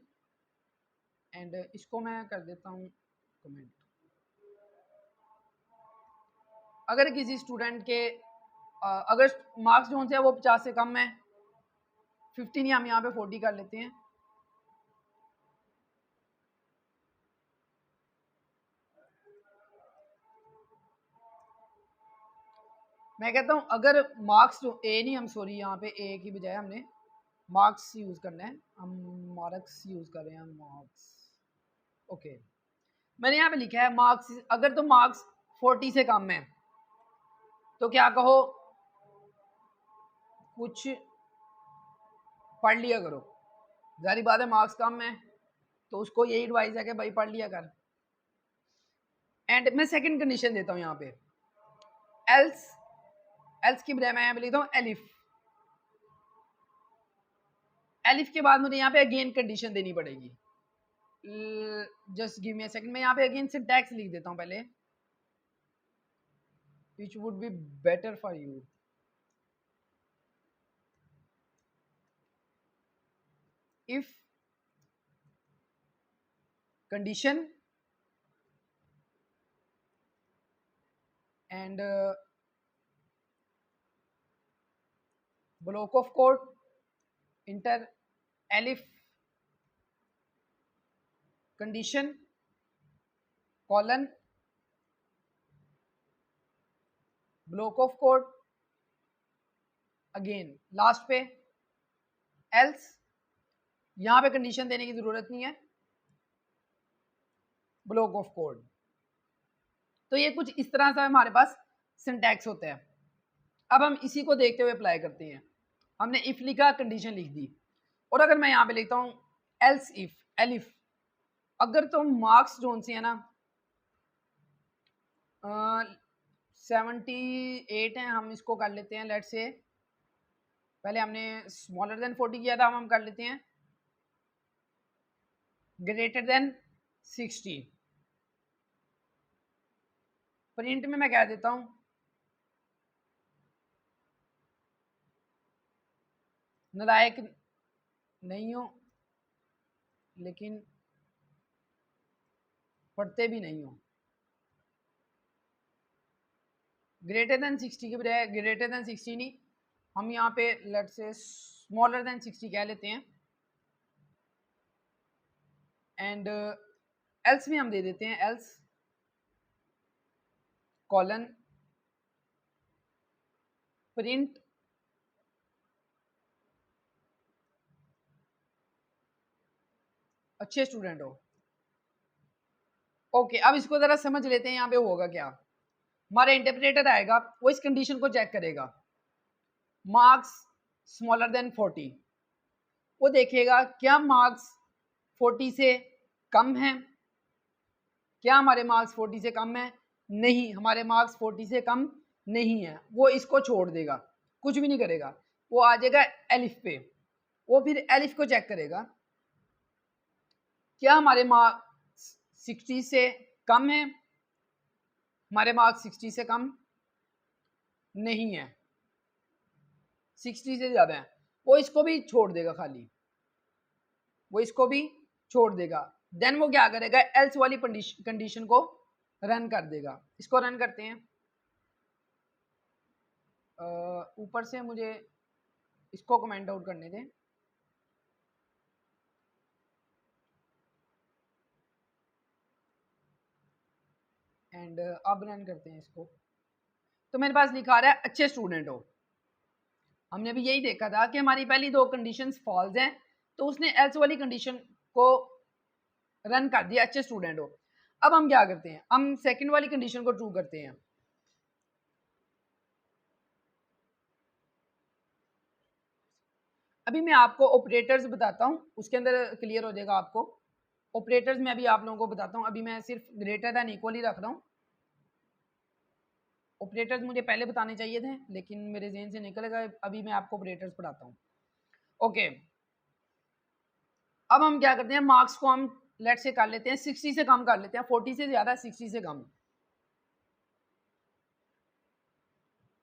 A: and इसको मैं कर देता हूँ कमेंट। अगर किसी स्टूडेंट के अगर मार्क्स जो है वो 50 से कम है, 15 हम यहाँ पे 40 कर लेते हैं। मैं कहता हूँ अगर मार्क्स जो ए नहीं, हम सॉरी यहाँ पे ए की बजाय हमने मार्क्स यूज़ करना है, हम मार्क्स यूज़ कर रहे हैं, मार्क्स। ओके, मैंने यहाँ पे लिखा है मार्क्स, अगर तो मार्क्स 40 से कम है तो क्या कहो, कुछ पढ़ लिया करो। जारी बात है मार्क्स कम है तो उसको यही एडवाइस है कि भाई पढ़ लिया कर। एंड मैं सेकंड कंडीशन देता हूँ यहाँ पे, एल्स, एल्स की बजाय मैं यहाँ पे लिखता हूँ एलिफ। एलिफ के बाद मुझे यहाँ पे अगेन कंडीशन देनी पड़ेगी। Just give me a second, मैं यहाँ पे अगेन सिंटैक्स लिख देता हूँ पहले, which would be better for you. If condition and block of code enter elif condition colon block of code again last पे else। यहाँ पे कंडीशन देने की जरूरत नहीं है, ब्लॉक ऑफ कोड। तो ये कुछ इस तरह से हमारे पास सिंटैक्स होता है। अब हम इसी को देखते हुए अप्लाई करते हैं। हमने इफ लिखा, कंडीशन लिख दी, और अगर मैं यहाँ पे लिखता हूँ एल्स इफ एलिफ, अगर तो मार्क्स जोन से है ना 78 हैं, हम इसको कर लेते हैं लेट्स से, पहले हमने स्मॉलर देन 40 किया था, हम कर लेते हैं ग्रेटर देन 60। प्रिंट में मैं कह देता हूँ नालायक नहीं हो लेकिन पढ़ते भी नहीं हो। ग्रेटर देन 60 के बजाय ग्रेटर देन 60 नहीं, हम यहाँ पे लेट से स्मॉलर देन 60 कह लेते हैं। एंड एल्स में हम दे देते हैं एल्स कॉलन प्रिंट अच्छे स्टूडेंट हो। ओके, अब इसको जरा समझ लेते हैं यहाँ पे होगा क्या। हमारा इंटरप्रेटर आएगा, वो इस कंडीशन को चेक करेगा, मार्क्स स्मॉलर देन 40, वो देखेगा क्या मार्क्स 40 से कम है, क्या हमारे मार्क्स 40 से कम है, नहीं हमारे मार्क्स 40 से कम नहीं है। वो इसको छोड़ देगा, कुछ भी नहीं करेगा, वो आ जाएगा एलिफ पे, वो फिर एलिफ को चेक करेगा क्या हमारे मार्क्स 60 से कम है, हमारे मार्क्स 60 से कम नहीं है, 60 से ज्यादा है, वो इसको भी छोड़ देगा, खाली वो इसको भी छोड़ देगा। देन वो क्या करेगा, एल्स वाली कंडीशन को रन कर देगा। इसको रन करते हैं, ऊपर से मुझे इसको कमेंट आउट करने दें। एंड अब रन करते हैं इसको, तो मेरे पास लिखा रहा है अच्छे स्टूडेंट हो। हमने भी यही देखा था कि हमारी पहली दो कंडीशंस फॉल्स हैं, तो उसने एल्स वाली कंडीशन को रन कर दिया, अच्छे स्टूडेंट हो। अब हम क्या करते हैं, हम सेकंड वाली कंडीशन को ट्रू करते हैं। अभी मैं आपको ऑपरेटर्स बताता हूँ, उसके अंदर क्लियर हो जाएगा आपको। ऑपरेटर्स में अभी आप लोगों को बताता हूँ, अभी मैं सिर्फ ग्रेटर दैन इक्वल ही रख रहा हूँ। ऑपरेटर्स मुझे पहले बताने चाहिए थे लेकिन मेरे जहन से निकल गए, अभी मैं आपको ऑपरेटर्स पढ़ाता हूँ। ओके, अब हम क्या करते हैं, मार्क्स को हम लेट से कर लेते हैं 60 से कम कर लेते हैं, 40 से ज्यादा 60 से कम,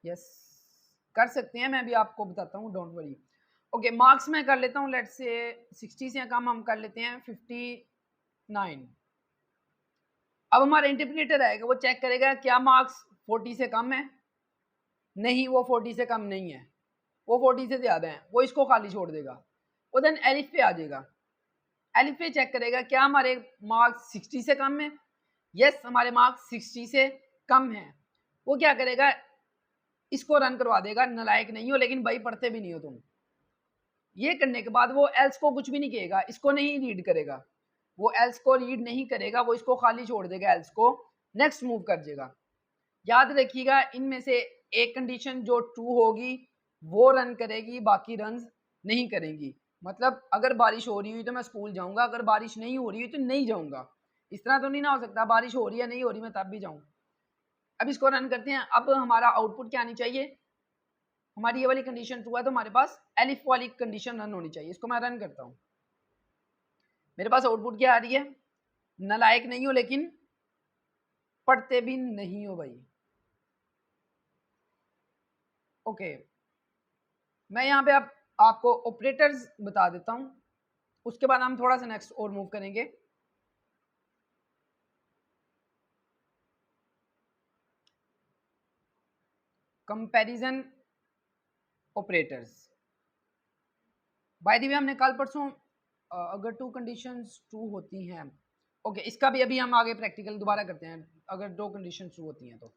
A: यस कर सकते हैं, मैं भी आपको बताता हूँ, डोंट वरी। ओके, मार्क्स में कर लेता हूँ लेट से 60 से कम हम कर लेते हैं 59। अब हमारा इंटरप्रेटर आएगा, वो चेक करेगा क्या मार्क्स 40 से कम है, नहीं वो 40 से कम नहीं है, वो 40 से ज़्यादा हैं, वो इसको खाली छोड़ देगा। वो देन एलिफ पे आ जाएगा, एलिफ पे चेक करेगा क्या हमारे मार्क्स 60 से कम है। यस, हमारे मार्क्स 60 से कम हैं। वो क्या करेगा, इसको रन करवा देगा, नालायक नहीं हो लेकिन भाई पढ़ते भी नहीं हो तुम। ये करने के बाद वो एल्स को कुछ भी नहीं कहेगा, इसको नहीं रीड करेगा, वो एल्स को रीड नहीं करेगा, वो इसको खाली छोड़ देगा, एल्स को नेक्स्ट मूव कर देगा। याद रखिएगा, इनमें से एक कंडीशन जो ट्रू होगी वो रन करेगी, बाकी रन नहीं करेंगी। मतलब अगर बारिश हो रही हुई तो मैं स्कूल जाऊंगा, अगर बारिश नहीं हो रही हुई तो नहीं जाऊंगा। इस तरह तो नहीं ना हो सकता, बारिश हो रही है नहीं हो रही मैं तब भी जाऊं। अब इसको रन करते हैं। अब हमारा आउटपुट क्या आनी चाहिए, हमारी ये वाली कंडीशन ट्रू है तो हमारे पास एलिफ वाली कंडीशन रन होनी चाहिए। इसको मैं रन करता हूँ, मेरे पास आउटपुट क्या आ रही है, नालायक नहीं हो लेकिन पढ़ते भी नहीं हो भाई। ओके, मैं यहाँ पे आपको ऑपरेटर्स बता देता हूँ, उसके बाद हम थोड़ा सा नेक्स्ट और मूव करेंगे। Comparison operators, by the way हमने कल परसों अगर टू कंडीशंस ट्रू होती हैं, ओके इसका भी अभी हम आगे प्रैक्टिकल दोबारा करते हैं। अगर दो कंडीशन ट्रू होती हैं तो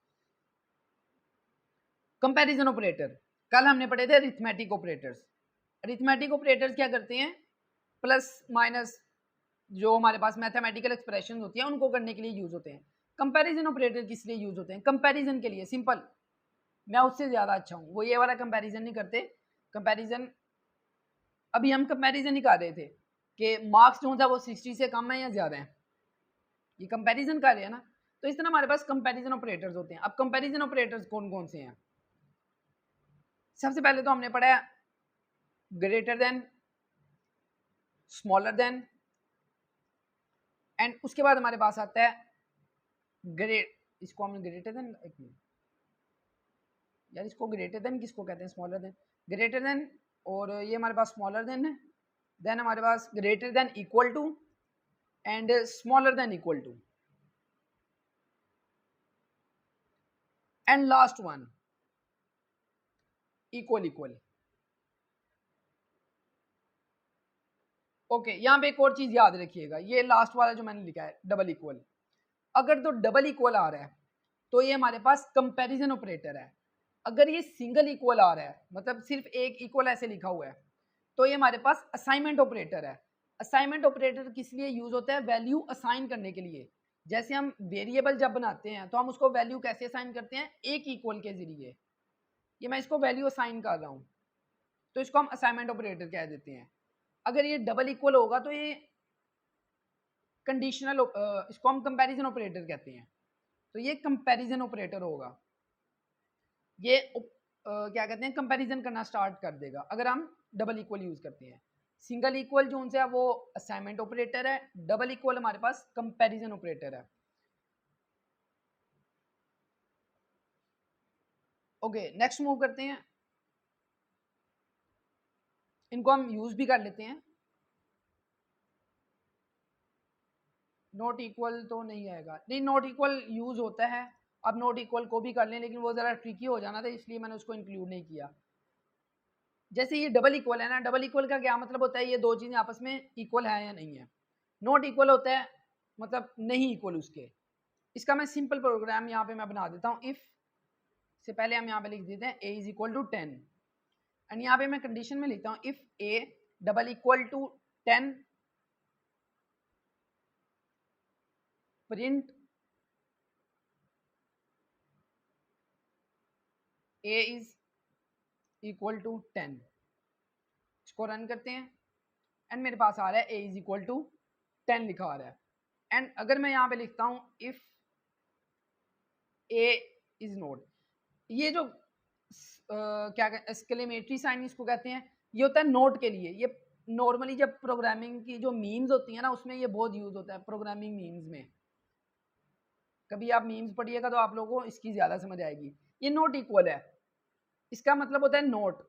A: कंपैरिजन ऑपरेटर, कल हमने पढ़े थे अरिथमेटिक ऑपरेटर्स। अरिथमेटिक ऑपरेटर्स क्या करते हैं, प्लस माइनस जो हमारे पास मैथमेटिकल एक्सप्रेशन होती है उनको करने के लिए यूज होते हैं। कंपैरिजन ऑपरेटर किस लिए यूज होते हैं, कंपैरिजन के लिए, सिंपल मैं उससे ज़्यादा अच्छा हूँ, वो ये वाला कंपैरिजन नहीं करते। कंपैरिजन, अभी हम कंपैरिजन ही कर रहे थे कि मार्क्स जो था वो 60 से कम है या ज़्यादा है, ये कंपैरिजन कर रहे हैं ना। तो इस तरह हमारे पास कंपैरिजन ऑपरेटर्स होते हैं। अब कंपैरिजन ऑपरेटर्स कौन कौन से हैं, सबसे पहले तो हमने पढ़ा greater than, smaller than, and उसके बाद हमारे पास आता है ग्रेट, इसको हमने ग्रेटर देन, एक मिनट यार इसको ग्रेटर देन किसको कहते हैं, स्मॉलर देन, ग्रेटर देन, और ये हमारे पास स्मॉलर देन है, देन हमारे पास greater than equal to and smaller than equal to, and last one equal equal. Okay, यहाँ पे एक और चीज याद रखिएगा, ये लास्ट वाला जो मैंने लिखा है डबल इक्वल, अगर तो डबल इक्वल आ रहा है तो ये हमारे पास कंपैरिजन ऑपरेटर है। अगर ये सिंगल इक्वल आ रहा है, मतलब सिर्फ एक इक्वल ऐसे लिखा हुआ है, तो ये हमारे पास असाइनमेंट ऑपरेटर है। असाइनमेंट ऑपरेटर किस लिए यूज होता है, वैल्यू असाइन करने के लिए। जैसे हम वेरिएबल जब बनाते हैं तो हम उसको वैल्यू कैसे असाइन करते हैं, एक इक्वल के जरिए। ये मैं इसको वैल्यू असाइन कर रहा हूँ तो इसको हम असाइनमेंट ऑपरेटर कह देते हैं। अगर ये डबल इक्वल होगा तो ये कंडीशनल, इसको हम कंपैरिजन ऑपरेटर कहते हैं। तो ये कंपैरिजन ऑपरेटर होगा, ये क्या कहते हैं, कंपैरिजन करना स्टार्ट कर देगा अगर हम डबल इक्वल यूज करते हैं। सिंगल इक्वल जो उनसे है वो असाइनमेंट ऑपरेटर है, डबल इक्वल हमारे पास कंपैरिजन ऑपरेटर है। ओके, नेक्स्ट मूव करते हैं, इनको हम यूज भी कर लेते हैं। नॉट इक्वल तो नहीं आएगा, नहीं नॉट इक्वल यूज होता है। अब नॉट इक्वल को भी कर लें लेकिन वो ज़रा ट्रिकी हो जाना था, इसलिए मैंने उसको इंक्लूड नहीं किया। जैसे ये डबल इक्वल है ना, डबल इक्वल का क्या मतलब होता है, ये दो चीज़ें आपस में इक्वल है या नहीं है। नॉट इक्वल होता है मतलब नहीं इक्वल उसके। इसका मैं सिंपल प्रोग्राम यहाँ पे मैं बना देता हूँ। इफ़ से पहले हम यहाँ पे लिख देते हैं a is equal to 10, and यहाँ पे मैं कंडीशन में लिखता हूँ if a double equal to 10 print a is equal to 10। इसको रन करते हैं एंड मेरे पास आ रहा है a इज इक्वल टू 10 लिखा आ रहा है। एंड अगर मैं यहाँ पे लिखता हूँ इफ a इज नोट, ये जो क्या एक्सक्लेमेटरी साइन इसको कहते हैं, ये होता है नोट के लिए। ये नॉर्मली जब प्रोग्रामिंग की जो मीम्स होती है ना उसमें ये बहुत यूज होता है, प्रोग्रामिंग मीम्स में। कभी आप मीम्स पढ़िएगा तो आप लोगों को इसकी ज़्यादा समझ आएगी। ये नॉट इक्वल है, इसका मतलब होता है not,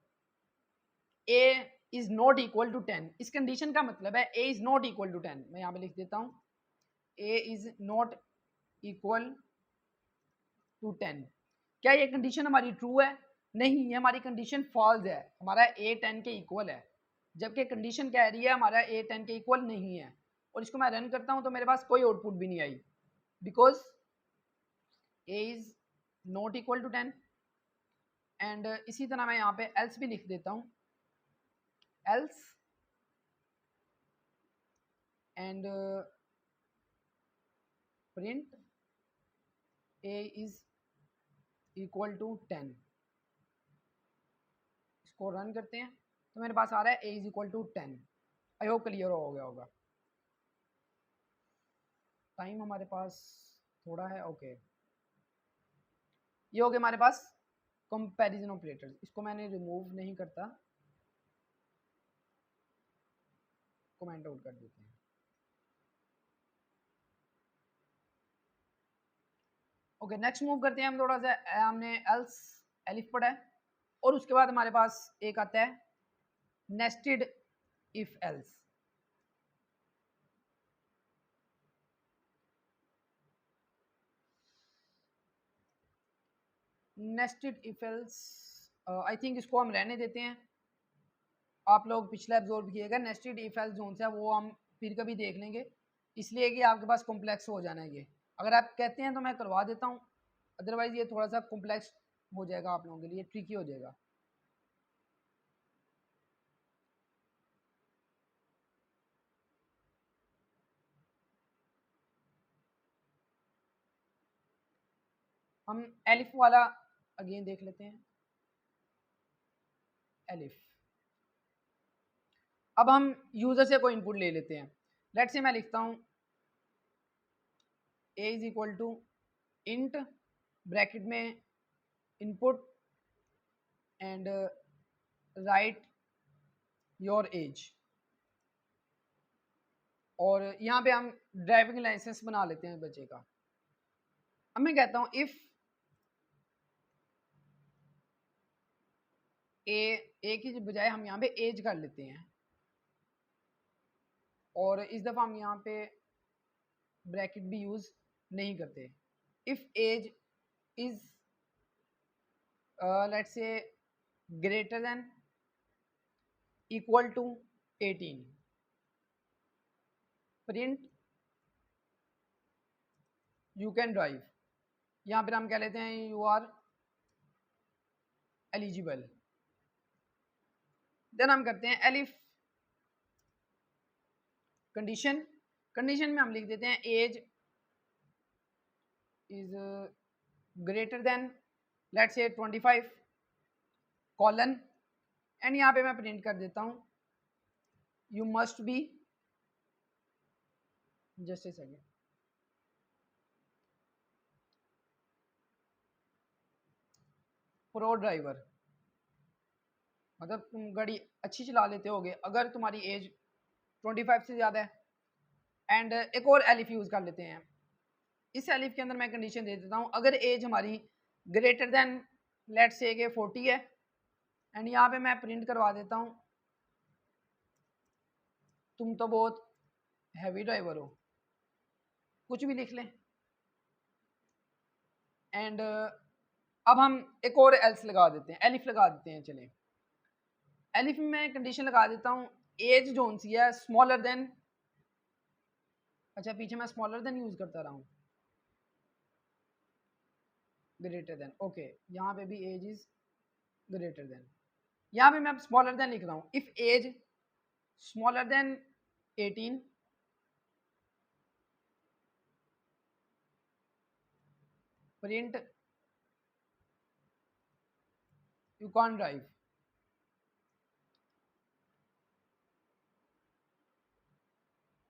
A: a is not equal to 10। इस कंडीशन का मतलब है a is not equal to 10। मैं यहाँ पे लिख देता हूँ a is not equal to 10। क्या ये कंडीशन हमारी ट्रू है, नहीं, ये हमारी कंडीशन फॉल्स है, हमारा ए 10 के इक्वल है, जबकि कंडीशन कह रही है हमारा ए 10 के इक्वल नहीं है। और इसको मैं रन करता हूँ तो मेरे पास कोई आउटपुट भी नहीं आई, because a is not equal to 10। And इसी तरह मैं यहाँ पे एल्स भी लिख देता हूँ, else and print a is equal to 10। इसको रन करते हैं तो मेरे पास आ रहा है a is equal to 10। I hope clear हो गया होगा। टाइम हमारे पास थोड़ा है, ओके। ये हो गया हमारे पास कंपैरिजन ऑपरेटर्स। इसको मैंने रिमूव नहीं करता, कमेंट आउट कर देते हैं। ओके, नेक्स्ट मूव करते हैं हम थोड़ा सा। हमने एल्स एलिफ पढ़ा है और उसके बाद हमारे पास एक आता है nested if else. Nested if else I think इसको हम रहने देते हैं। आप लोग पिछला एब्जॉर्ब किएगा, नेस्टेड इफ एल्स जोन सा वो हम फिर कभी देख लेंगे, इसलिए कि आपके पास कॉम्प्लेक्स हो जाना है ये। अगर आप कहते हैं तो मैं करवा देता हूँ, अदरवाइज ये थोड़ा सा कॉम्प्लेक्स हो जाएगा आप लोगों के लिए, ट्रिकी हो जाएगा। हम एलिफ वाला अगेन देख लेते हैं, एलिफ। अब हम यूजर से कोई इनपुट ले लेते हैं। लेट्स से मैं लिखता हूँ a is equal to int bracket में input and write your age. और यहाँ पे हम ड्राइविंग लाइसेंस बना लेते हैं बच्चे का। अब मैं कहता हूँ इफ ए की बजाय हम यहाँ पे एज कर लेते हैं, और इस दफ़ा हम यहाँ पे ब्रैकेट भी यूज़ नहीं करते। If age is let's say greater than equal to 18, print you can drive. यहाँ पर हम कह लेते हैं यू आर एलिजिबल। देन हम करते हैं एलिफ कंडीशन। कंडीशन में हम लिख देते हैं age is greater than let's say 25 colon, and यहाँ पे मैं प्रिंट कर देता हूँ you must be, just a second, pro driver. मतलब तुम गाड़ी अच्छी चला लेते होगे अगर तुम्हारी एज 25 से ज़्यादा है। एंड एक और एलिफ यूज़ कर लेते हैं। इस एलिफ के अंदर मैं कंडीशन दे देता हूँ अगर एज हमारी ग्रेटर देन लेट्स से के 40 है, एंड यहाँ पे मैं प्रिंट करवा देता हूँ तुम तो बहुत हैवी ड्राइवर हो, कुछ भी लिख लें। एंड अब हम एक और एल्स लगा देते हैं, एलिफ लगा देते हैं। चलें, एलिफ में मैं कंडीशन लगा देता हूँ एज जोन सी है स्मॉलर देन, अच्छा पीछे मैं स्मॉलर देन यूज़ करता रहा हूँ, ग्रेटर देन। ओके, यहाँ पे भी एज इज ग्रेटर देन, यहाँ पे मैं स्मॉलर देन लिख रहा हूँ। If age smaller than 18, print you can drive.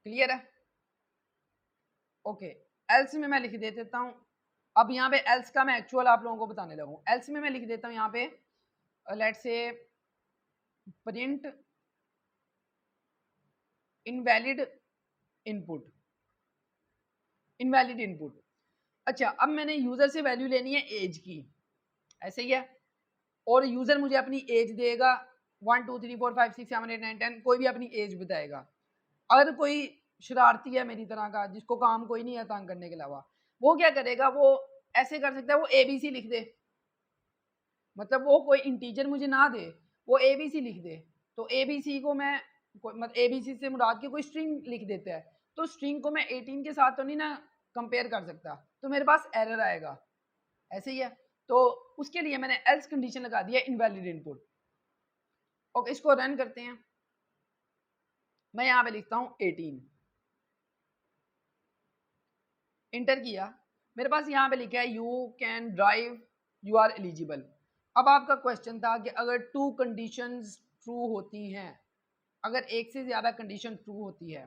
A: Clear है? ओके, एल्स में मैं लिख दे देता हूँ। अब यहाँ पे एल्स का मैं एक्चुअल आप लोगों को बताने लगूँ। एल्स में मैं लिख देता हूँ यहाँ पे let's say print invalid input, invalid input. अच्छा, अब मैंने यूज़र से वैल्यू लेनी है एज की, ऐसे ही है, और यूज़र मुझे अपनी एज देगा 1 2 3 4 5 6 7 8 9 10, कोई भी अपनी एज बताएगा। अगर कोई शरारती है मेरी तरह का जिसको काम कोई नहीं है तंग करने के अलावा, वो क्या करेगा, वो ऐसे कर सकता है, वो ABC लिख दे, मतलब वो कोई इंटीजर मुझे ना दे, वो ABC लिख दे, तो ABC को मैं मतलब ABC से मुराद की कोई स्ट्रिंग लिख देता है, तो स्ट्रिंग को मैं 18 के साथ तो नहीं ना कंपेयर कर सकता, तो मेरे पास एरर आएगा। ऐसे ही है, तो उसके लिए मैंने एल्स कंडीशन लगा दिया इनवैलिड इनपुट। ओके, इसको रन करते हैं। मैं यहाँ पे लिखता हूँ 18, इंटर किया, मेरे पास यहाँ पे लिखा है you can drive, you are eligible. अब आपका क्वेश्चन था कि अगर 2 कंडीशंस ट्रू होती हैं, अगर एक से ज्यादा कंडीशन ट्रू होती है,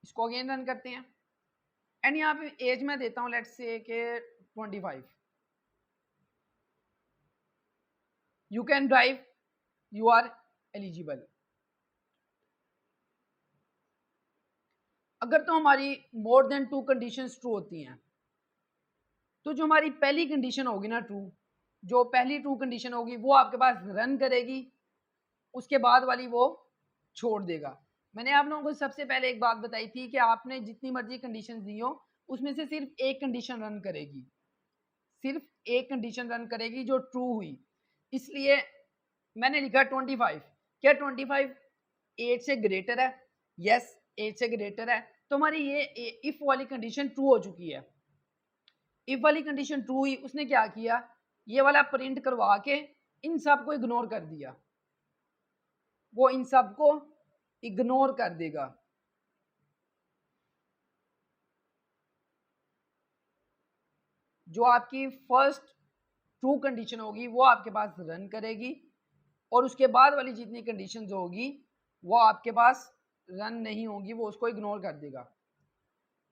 A: इसको अगेन रन करते हैं, एंड यहाँ पे एज मैं देता हूँ लेट्स से के 25, you can drive, you are eligible. अगर तो हमारी मोर देन 2 कंडीशंस ट्रू होती हैं, तो जो हमारी पहली कंडीशन होगी ना ट्रू, जो पहली ट्रू कंडीशन होगी वो आपके पास रन करेगी, उसके बाद वाली वो छोड़ देगा। मैंने आप लोगों को सबसे पहले एक बात बताई थी कि आपने जितनी मर्जी कंडीशन दी हो, उसमें से सिर्फ एक कंडीशन रन करेगी, सिर्फ एक कंडीशन रन करेगी जो ट्रू हुई। इसलिए मैंने लिखा 25, क्या 25 8 से ग्रेटर है? यस, 8 से ग्रेटर है, तो हमारी ये इफ वाली कंडीशन ट्रू हो चुकी है। इफ वाली कंडीशन ट्रू हुई, उसने क्या किया, ये वाला प्रिंट करवा के इन सब को इग्नोर कर दिया, वो इन सब को इग्नोर कर देगा। जो आपकी फर्स्ट ट्रू कंडीशन होगी वो आपके पास रन करेगी, और उसके बाद वाली जितनी कंडीशंस होगी वो आपके पास रन नहीं होगी, वो उसको इग्नोर कर देगा।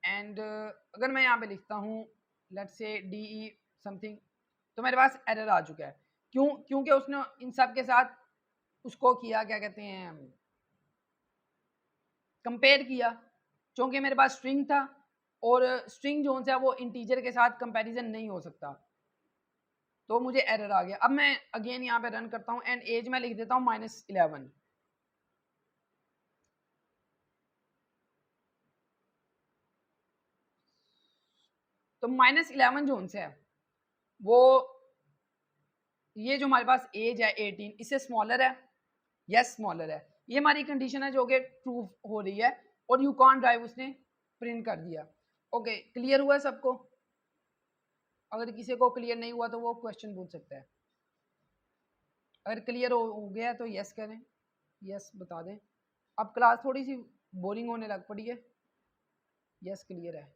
A: एंड अगर मैं यहाँ पे लिखता हूँ लेट्स से DE समथिंग, तो मेरे पास एरर आ चुका है। क्यों? क्योंकि उसने इन सब के साथ उसको किया, क्या कहते हैं, कंपेयर किया, क्योंकि मेरे पास स्ट्रिंग था, और स्ट्रिंग जो है वो इंटीजर के साथ कंपैरिजन नहीं हो सकता, तो मुझे एरर आ गया। अब मैं अगेन यहाँ पे रन करता हूँ, एंड एज में लिख देता हूँ -11। तो -11 जो है वो, ये जो हमारे पास एज है 18, इससे स्मॉलर है? यस, स्मॉलर है। ये हमारी कंडीशन है जो कि ट्रू हो रही है, और यू कांट ड्राइव उसने प्रिंट कर दिया। ओके, क्लियर हुआ सबको? अगर किसी को क्लियर नहीं हुआ तो वो क्वेश्चन पूछ सकता है। अगर क्लियर हो गया तो यस करें, यस बता दें। अब क्लास थोड़ी सी बोरिंग होने लग पड़ी है। यस क्लियर है,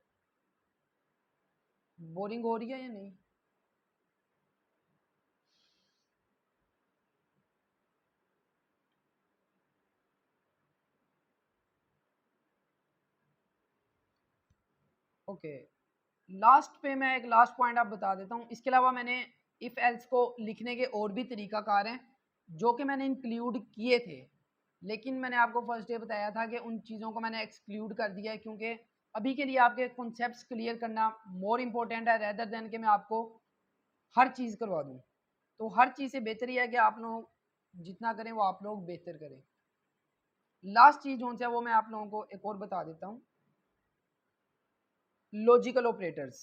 A: बोरिंग हो रही है या नहीं? ओके, लास्ट पे मैं एक लास्ट पॉइंट आप बता देता हूँ। इसके अलावा मैंने इफ़ एल्स को लिखने के और भी तरीकाकार हैं जो कि मैंने इंक्लूड किए थे, लेकिन मैंने आपको फर्स्ट डे बताया था कि उन चीज़ों को मैंने एक्सक्लूड कर दिया है, क्योंकि अभी के लिए आपके कॉन्सेप्ट्स क्लियर करना मोर इम्पोर्टेंट है रेदर देन कि मैं आपको हर चीज़ करवा दूँ। तो हर चीज़ से बेहतर ही है कि आप लोग जितना करें वो आप लोग बेहतर करें। लास्ट चीज़ जो है वो मैं आप लोगों को एक और बता देता हूँ, लॉजिकल ऑपरेटर्स।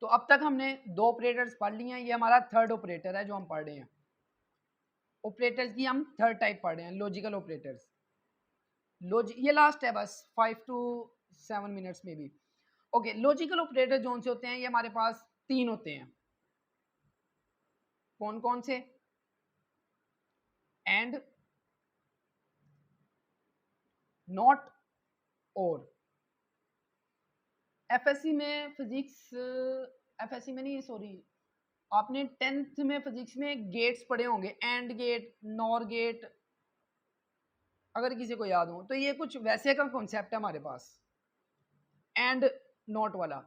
A: तो अब तक हमने 2 ऑपरेटर्स पढ़ लिए हैं, ये हमारा थर्ड ऑपरेटर है जो हम पढ़ रहे हैं। ऑपरेटर्स की हम थर्ड टाइप पढ़ रहे हैं, लॉजिकल ऑपरेटर्स। ये लास्ट है बस 5 to 7 मिनट्स में भी। ओके, लॉजिकल ऑपरेटर जो से होते हैं, ये हमारे पास 3 होते हैं। कौन कौन से? एंड, नॉट, और। एफएससी में फिजिक्स, एफएससी में नहीं सॉरी, आपने 10th में फिजिक्स में गेट्स पढ़े होंगे, एंड गेट, नॉर गेट, अगर किसी को याद हो तो। ये कुछ वैसे का कॉन्सेप्ट है हमारे पास, एंड नॉट वाला।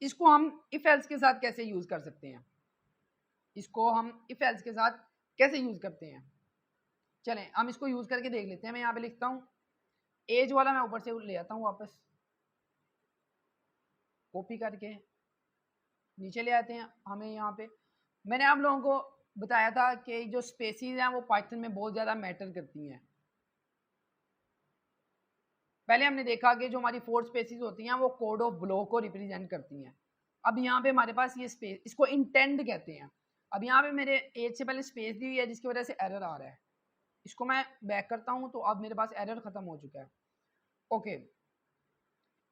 A: इसको हम इफ एल्स के साथ कैसे यूज कर सकते हैं, इसको हम इफ एल्स के साथ कैसे यूज करते हैं, चलें हम इसको यूज करके देख लेते हैं। मैं यहाँ पे लिखता हूँ एज वाला, मैं ऊपर से ले आता हूँ वापस, कॉपी करके नीचे ले आते हैं। हमें यहाँ पे मैंने आप लोगों को बताया था कि जो स्पेसीज हैं वो पाइथन में बहुत ज़्यादा मैटर करती हैं। पहले हमने देखा कि जो हमारी 4 स्पेसीज होती हैं वो कोड ऑफ ब्लॉक को रिप्रेजेंट करती हैं। अब यहाँ पे हमारे पास ये स्पेस, इसको इंटेंड कहते हैं। अब यहाँ पे मेरे एज से पहले स्पेस दी हुई है जिसकी वजह से एरर आ रहा है। इसको मैं बैक करता हूँ तो अब मेरे पास एरर खत्म हो चुका है। ओके,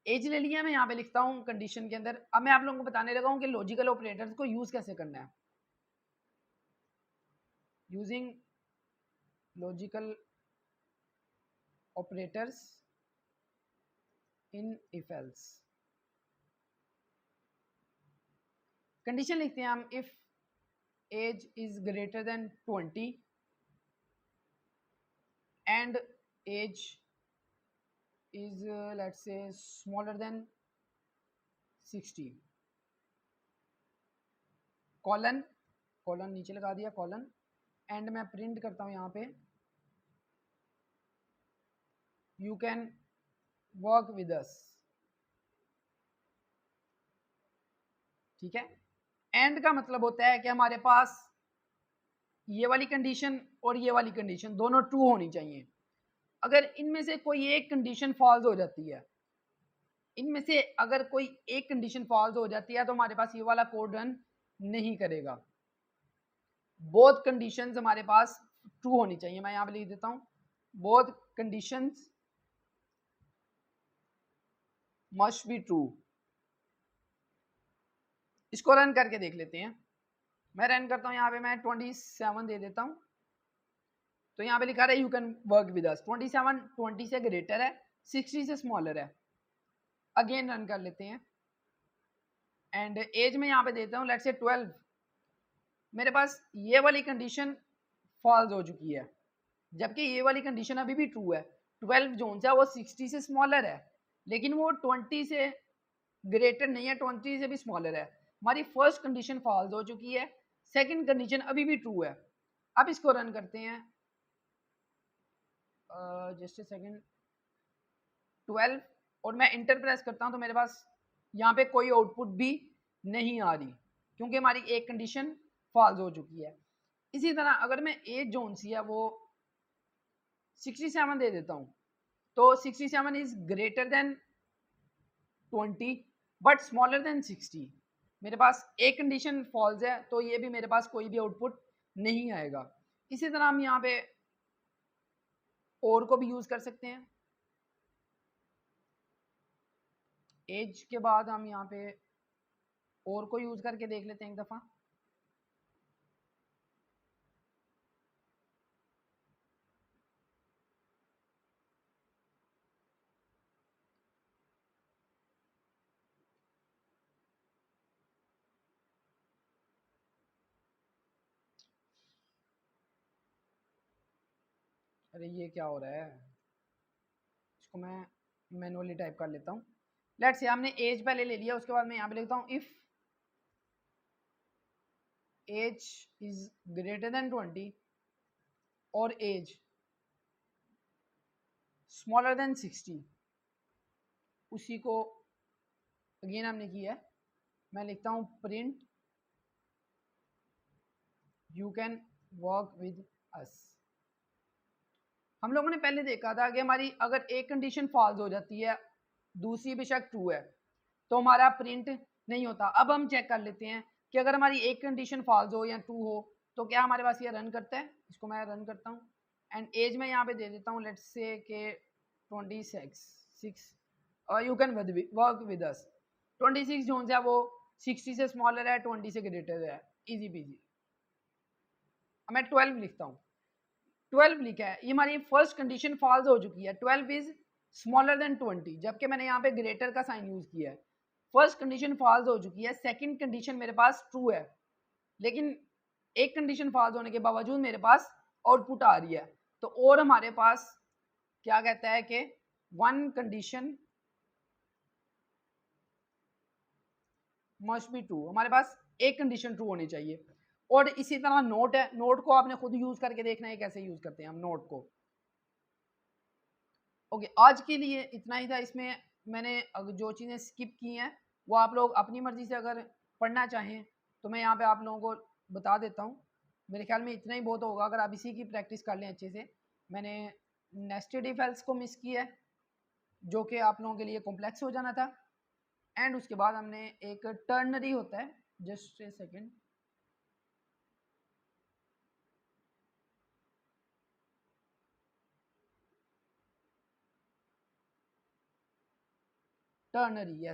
A: एज ले लिया, मैं यहाँ पे लिखता हूँ कंडीशन के अंदर। अब मैं आप लोगों को बताने लगा हूँ कि लॉजिकल ऑपरेटर्स को यूज कैसे करना है। Using logical operators in if else. Condition लिखते हैं हम, if age is greater than 20 and age is let's say smaller than 60, colon, colon नीचे लगा दिया कॉलन, एंड मैं प्रिंट करता हूँ यहाँ पे you can work with us. ठीक है, एंड का मतलब होता है कि हमारे पास ये वाली कंडीशन और ये वाली कंडीशन दोनों ट्रू होनी चाहिए। अगर इनमें से कोई एक कंडीशन फॉल्स हो जाती है, इनमें से अगर कोई एक कंडीशन फॉल्स हो जाती है तो हमारे पास ये वाला कोड रन नहीं करेगा। बोथ कंडीशंस हमारे पास ट्रू होनी चाहिए। मैं यहाँ पे लिख देता हूँ, both conditions must be true. इसको रन करके देख लेते हैं। मैं रन करता हूँ, यहाँ पे मैं 27 दे देता हूँ। तो यहाँ पे लिखा रहा है you can work with us. 27 20 से ग्रेटर है, 60 से स्मॉलर है। अगेन रन कर लेते हैं एंड एज में यहाँ पे देता हूँ लेट्स से 12। मेरे पास ये वाली कंडीशन फॉल्स हो चुकी है, जबकि ये वाली कंडीशन अभी भी ट्रू है। 12 जो है वो 60 से स्मॉलर है, लेकिन वो 20 से ग्रेटर नहीं है, 20 से भी स्मॉलर है। हमारी फर्स्ट कंडीशन फॉल्स हो चुकी है, सेकंड कंडीशन अभी भी ट्रू है। अब इसको रन करते हैं, जस्ट ए सेकंड, 12 और मैं इंटर प्रेस करता हूं तो मेरे पास यहाँ पे कोई आउटपुट भी नहीं आ रही, क्योंकि हमारी एक कंडीशन फॉल्स हो चुकी है। इसी तरह अगर मैं एज जोन सी है वो 67 दे देता हूँ, तो 67 is greater than 20 but smaller than 60। मेरे पास एक कंडीशन फॉल्स है तो ये भी मेरे पास कोई भी आउटपुट नहीं आएगा। इसी तरह हम यहाँ पे और को भी यूज कर सकते हैं। एज के बाद हम यहाँ पे और को यूज करके देख लेते हैं एक दफा। अरे ये क्या हो रहा है, इसको मैं मैनुअली टाइप कर लेता हूँ। लेट्स से हमने एज पहले ले लिया, उसके बाद मैं यहाँ पे लिखता हूँ if age is greater than 20 और एज स्मॉलर देन 60। उसी को अगेन हमने किया है, मैं लिखता हूँ print you can work with us. हम लोगों ने पहले देखा था कि हमारी अगर एक कंडीशन फॉल्स हो जाती है, दूसरी बेशक ट्रू है, तो हमारा प्रिंट नहीं होता। अब हम चेक कर लेते हैं कि अगर हमारी एक कंडीशन फॉल्स हो या ट्रू हो तो क्या हमारे पास ये रन करता है। इसको मैं रन करता हूँ एंड एज में यहाँ पे दे देता हूँ लेट्स से के 26 और you can work with us. 26 जो है वो 60 से स्मॉलर है, 20 से ग्रेटर है, इजी पीजी। मैं 12 लिखता हूँ, 12 लिखा है, ये हमारी फर्स्ट कंडीशन फॉल्स हो चुकी है। 12 इज स्मॉलर देन 20, जबकि मैंने यहाँ पे ग्रेटर का साइन यूज किया है। फर्स्ट कंडीशन फॉल्स हो चुकी है, सेकंड कंडीशन मेरे पास ट्रू है, लेकिन एक कंडीशन फॉल्स होने के बावजूद मेरे पास आउटपुट आ रही है। तो और हमारे पास क्या कहता है कि one condition must be true, हमारे पास एक कंडीशन ट्रू होनी चाहिए। और इसी तरह नोट है, नोट को आपने खुद यूज करके देखना है कैसे यूज करते हैं हम नोट को। ओके, आज के लिए इतना ही था। इसमें मैंने जो चीज़ें स्किप की हैं वो आप लोग अपनी मर्जी से अगर पढ़ना चाहें तो मैं यहाँ पे आप लोगों को बता देता हूँ। मेरे ख्याल में इतना ही बहुत होगा अगर आप इसी की प्रैक्टिस कर लें अच्छे से। मैंने नेस्टेड इफ एल्स को मिस किया है जो कि आप लोगों के लिए कॉम्प्लेक्स हो जाना था। एंड उसके बाद हमने एक टर्नरी होता है, जस्ट ए सेकेंड, टर्नरी,